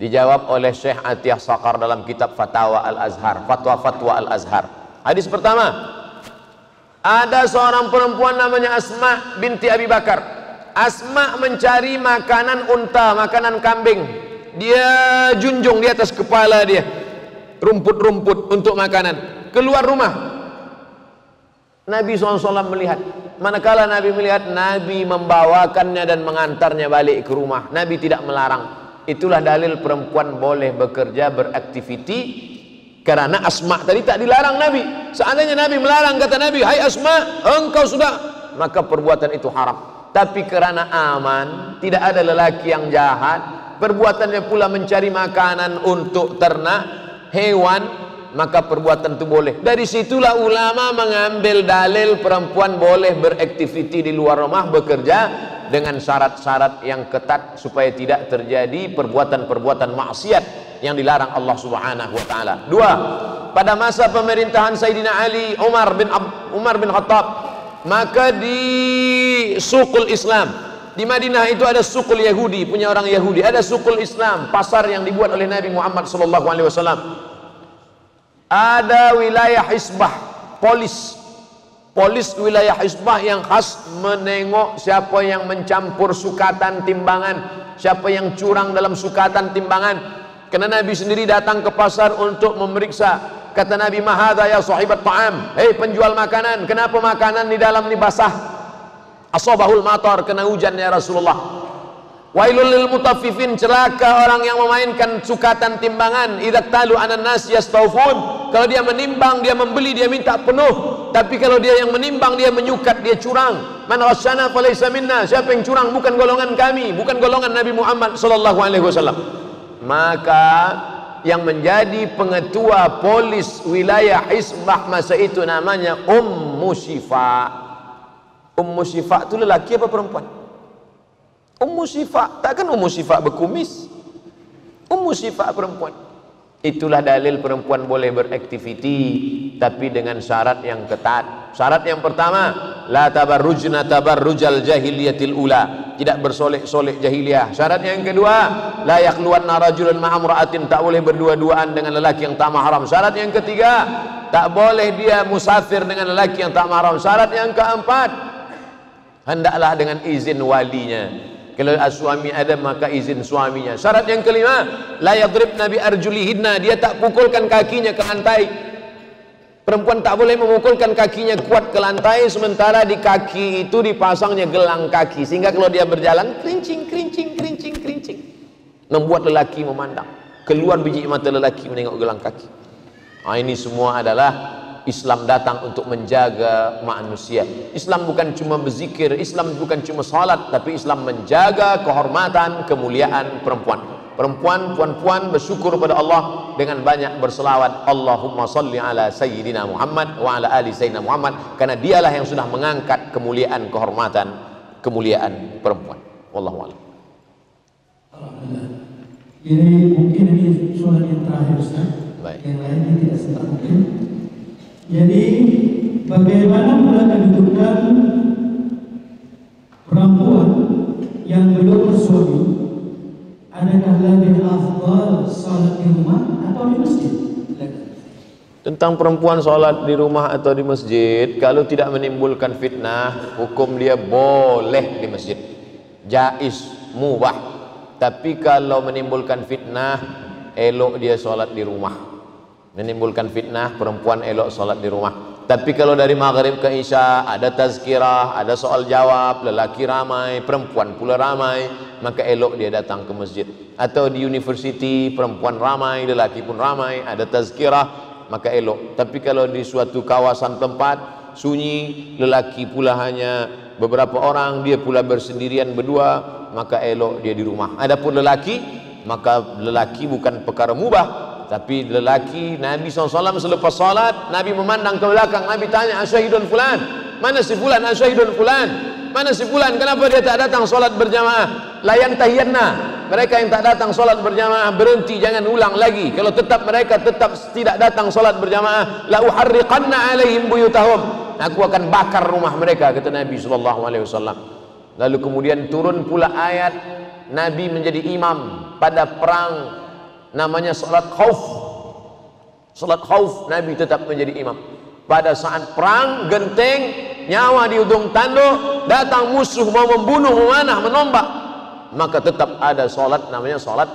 Dijawab oleh Syekh Atiyah Saqar dalam kitab Fatwa Al-Azhar, Fatwa Al-Azhar. Hadis pertama, ada seorang perempuan namanya Asma binti Abi Bakar. Asma mencari makanan unta, makanan kambing. dia junjung di atas kepala dia rumput-rumput untuk makanan. Keluar rumah, Nabi SAW melihat. Manakala Nabi melihat, Nabi membawakannya dan mengantarnya balik ke rumah. Nabi tidak melarang. Itulah dalil perempuan boleh bekerja, beraktiviti, karena Asma tadi tak dilarang Nabi. Seandainya Nabi melarang, kata Nabi, hai Asma, engkau sudah, maka perbuatan itu haram. Tapi kerana aman, tidak ada lelaki yang jahat, perbuatannya pula mencari makanan untuk ternak, hewan, maka perbuatan itu boleh. Dari situlah ulama mengambil dalil perempuan boleh beraktiviti di luar rumah, bekerja dengan syarat-syarat yang ketat supaya tidak terjadi perbuatan-perbuatan maksiat yang dilarang Allah Subhanahu wa taala. Dua, pada masa pemerintahan Sayyidina Ali, Umar bin Khattab, maka di Suqul Islam di Madinah itu ada Suqul Yahudi, punya orang Yahudi, ada Suqul Islam, pasar yang dibuat oleh Nabi Muhammad SAW. Ada wilayah hisbah, polis wilayah hisbah yang khas menengok siapa yang mencampur sukatan timbangan, siapa yang curang dalam sukatan timbangan. Karena Nabi sendiri datang ke pasar untuk memeriksa. Kata Nabi, mahadha ya sahibat ta'am, hei penjual makanan, kenapa makanan di dalam ini basah? Asabahul matar, kena hujan ya Rasulullah. Wailul lil mutaffifin, celaka orang yang memainkan sukatan timbangan. Idza talu anan nas yastawfun, kalau dia menimbang, dia membeli, dia minta penuh. Tapi kalau dia yang menimbang, dia menyukat, dia curang. Man ghasyana falaysa minna, siapa yang curang bukan golongan kami, bukan golongan Nabi Muhammad sallallahu alaihi wasallam. Maka yang menjadi pengetua polis wilayah hisbah masa itu namanya Ummu Syifa. Ummu Syifa itu lelaki apa perempuan? Ummu Syifa, takkan Ummu Syifa berkumis? Ummu Syifa perempuan. Itulah dalil perempuan boleh beraktiviti, tapi dengan syarat yang ketat. Syarat yang pertama, la tabarrujna tabarrujal jahiliyatil ula, tidak bersolek-solek jahiliyah. Syarat yang kedua, la yakhluwanna rajulun ma'a imra'atin, tak boleh berdua-duaan dengan lelaki yang tak mahram. Syarat yang ketiga, tak boleh dia musafir dengan lelaki yang tak mahram. Syarat yang keempat, hendaklah dengan izin walinya. Kalau suami ada, maka izin suaminya. Syarat yang kelima, la yadribna bi arjulihinna, dia tak pukulkan kakinya ke lantai. Perempuan tak boleh memukulkan kakinya kuat ke lantai, sementara di kaki itu dipasangnya gelang kaki, sehingga kalau dia berjalan kerincing, kerincing, kerincing, kerincing, membuat lelaki memandang, keluar biji mata lelaki menengok gelang kaki. Ini semua adalah Islam datang untuk menjaga manusia. Islam bukan cuma berzikir, Islam bukan cuma salat, tapi Islam menjaga kehormatan, kemuliaan perempuan. Puan-puan bersyukur kepada Allah dengan banyak berselawat, Allahumma salli ala Sayyidina Muhammad wa ala ali Sayyidina Muhammad, karena dialah yang sudah mengangkat kemuliaan, kehormatan, kemuliaan perempuan. Wallahu a'lam. Alhamdulillah. Jadi mungkin ini soal yang terakhir, Ustaz. Baik. Yang lainnya tidak sempat mungkin. Jadi bagaimana pula kedudukan perempuan yang belum bersuami? Adakah lebih afdal salat di rumah atau di masjid? Tentang perempuan salat di rumah atau di masjid, kalau tidak menimbulkan fitnah, hukum dia boleh di masjid, jaiz, mubah. Tapi kalau menimbulkan fitnah, elok dia salat di rumah. Menimbulkan fitnah, perempuan elok salat di rumah. Tapi kalau dari maghrib ke isya ada tazkirah, ada soal jawab, lelaki ramai, perempuan pula ramai, maka elok dia datang ke masjid. Atau di university, perempuan ramai, lelaki pun ramai, ada tazkirah, maka elok. Tapi kalau di suatu kawasan tempat sunyi, lelaki pula hanya beberapa orang, dia pula bersendirian berdua, maka elok dia di rumah. Adapun lelaki, maka lelaki bukan perkara mubah, tapi lelaki, Nabi SAW selepas salat, Nabi memandang ke belakang, Nabi tanya, asyahidun fulan, mana si fulan, asyahidun fulan, mana si fulan, kenapa dia tak datang salat berjamaah? Layan tahiyanna, mereka yang tak datang salat berjamaah berhenti, jangan ulang lagi. Kalau tetap mereka tetap tidak datang salat berjamaah, la uharriqanna alaihim buyutahum, aku akan bakar rumah mereka, kata Nabi SAW. Lalu kemudian turun pula ayat, Nabi menjadi imam pada perang namanya salat khauf. Salat khauf, Nabi tetap menjadi imam. Pada saat perang, genteng, nyawa di ujung tanduk, datang musuh mau membunuh, memanah, menombak, maka tetap ada salat namanya salat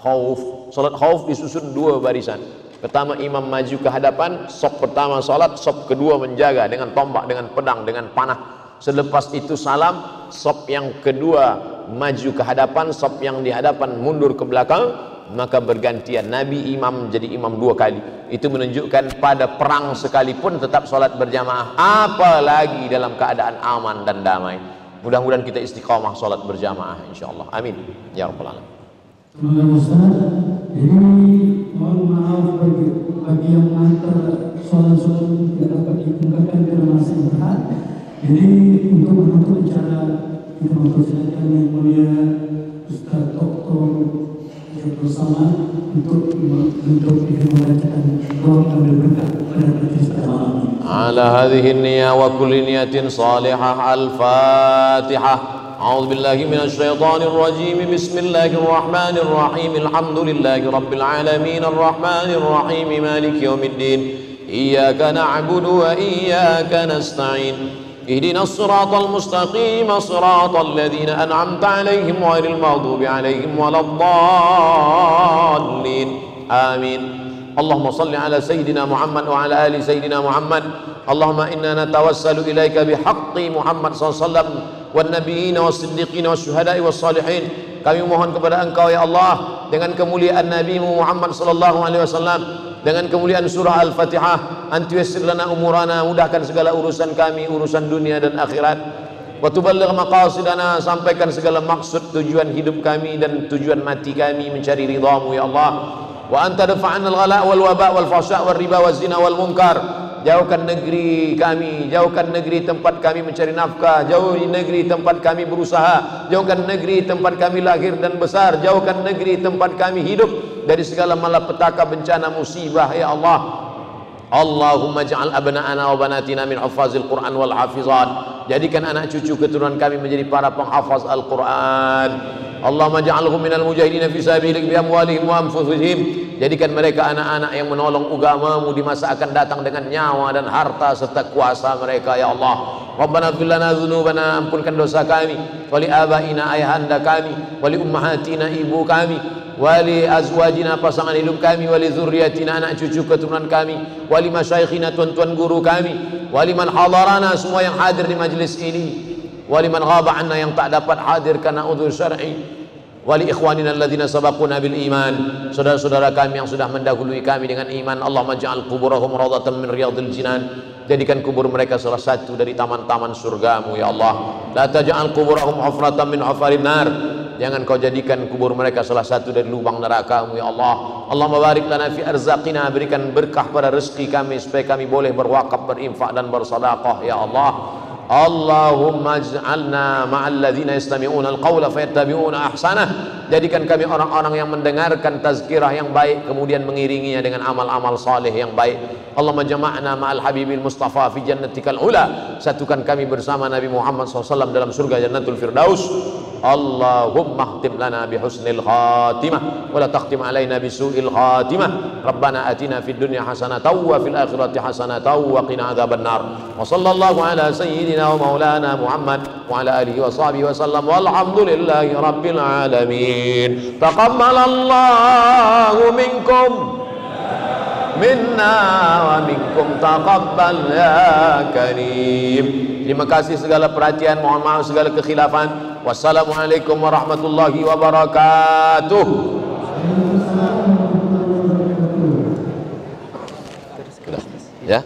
khauf. Salat khauf disusun 2 barisan. Pertama imam maju ke hadapan, saf pertama salat, saf kedua menjaga dengan tombak, dengan pedang, dengan panah. Selepas itu salam, saf yang kedua maju ke hadapan, saf yang di hadapan mundur ke belakang, maka bergantian. Nabi imam jadi imam 2 kali. Itu menunjukkan pada perang sekalipun tetap salat berjamaah, apalagi dalam keadaan aman dan damai. Mudah-mudahan kita istiqamah salat berjamaah insyaallah. Amin ya rabbal alamin. Terima kasih Ustaz. Jadi mohon maaf bagi yang mengantar soal-soal yang dapat diungkapkan karena masih berat. Jadi untuk menutup acara kita mempersilakan yang mulia Ustaz Dr. bersama untuk membacakan doa ambil berkah pada majlis pada malam ini. Ala hadhihi an-niyyah wa kulli niyatin salihah. Al-Fatihah. أعوذ بالله من الشيطان الرجيم بسم الله الرحمن الرحيم الحمد لله رب العالمين الرحمن الرحيم مالك يوم الدين إياك نعبد وإياك نستعين اهدنا الصراط المستقيم صراط الذين أنعمت عليهم غير المغضوب عليهم ولا الضالين آمين اللهم صل على سيدنا محمد وعلى آل سيدنا محمد اللهم إنا نتوسل إليك بحق محمد صلى الله عليه وسلم والنبيين والصديقين والشهداء والصالحين. Kami mohon kepada Engkau ya Allah dengan kemuliaan Nabi Muhammad sallallahu alaihi wasallam, dengan kemuliaan surah Al-Fatihah, antu yassir lana umurana, mudahkan segala urusan kami, urusan dunia dan akhirat. Wa tuballigh maqasidana, sampaikan segala maksud tujuan hidup kami dan tujuan mati kami mencari ridha-Mu ya Allah. Wa anta dafa'na al-ghala wal waba wal fahsya wal riba wal zina wal munkar. Jauhkan negeri kami, jauhkan negeri tempat kami mencari nafkah, jauhi negeri tempat kami berusaha, jauhkan negeri tempat kami lahir dan besar, jauhkan negeri tempat kami hidup dari segala malapetaka, bencana, musibah ya Allah. Allahumma ja'al abna'ana wa banatina min hafazil Qur'an wal hafizat. Jadikan anak cucu keturunan kami menjadi para penghafaz Al-Quran. Allahumma ja'alhum minal mujahidina fi sabilik bi amwalihim wa anfusihim. Jadikan mereka anak-anak yang menolong agama-Mu di masa akan datang dengan nyawa dan harta serta kuasa mereka ya Allah. Rabbana ighfir lana dzunubana, ampunkan dosa kami, wali abaina, ayahanda kami, wali ummahatina, ibu kami, wali azwajina, pasangan hidup kami, wali zurriyatina, anak cucu keturunan kami, wali masyayikhina, tuan-tuan guru kami, wali man hadarana, semua yang hadir di majlis ini, wali man ghaba anna, yang tak dapat hadir karena udzur syar'i, wali ikhwanina alladzina sabaquna bil iman, saudara-saudara kami yang sudah mendahului kami dengan iman. Allahumma ja'al quburahum rawdatan min riyadil jinan. Jadikan kubur mereka salah satu dari taman-taman surga-Mu ya Allah. La taj'al quburahum hufratan min hufarin nar. Jangan Kau jadikan kubur mereka salah satu dari lubang neraka-Mu ya Allah. Allahumma barik lana fi arzaqina, berikan berkah pada rezeki kami supaya kami boleh berwakaf, berinfak dan bersedekah ya Allah. Allahumma ij'alna ma'al ladzina yastami'una al-qawla fayattabi'una ahsanah. Jadikan kami orang-orang yang mendengarkan tazkirah yang baik kemudian mengiringinya dengan amal-amal saleh yang baik. Allahumma jama'na ma'al habibil mustafa fi jannatikal ula. Satukan kami bersama Nabi Muhammad SAW dalam surga Jannatul Firdaus. Allahumma khtim lana bihusnil khatimah wa la takhtim alaina bisu'il khatimah. Rabbana atina fid dunya hasanatan wa fil akhirati hasanatan wa qina adzabannar. Wa sallallahu ala sayyidina wa maulana Muhammad wa ala alihi wa sahbihi wa sallam walhamdulillahi rabbil alamin. Taqabbalallahu minkum minna wa minkum taqabbal ya karim. Terima kasih segala perhatian, mohon maaf segala kekhilafan. Wassalamualaikum warahmatullahi wabarakatuh. Ya.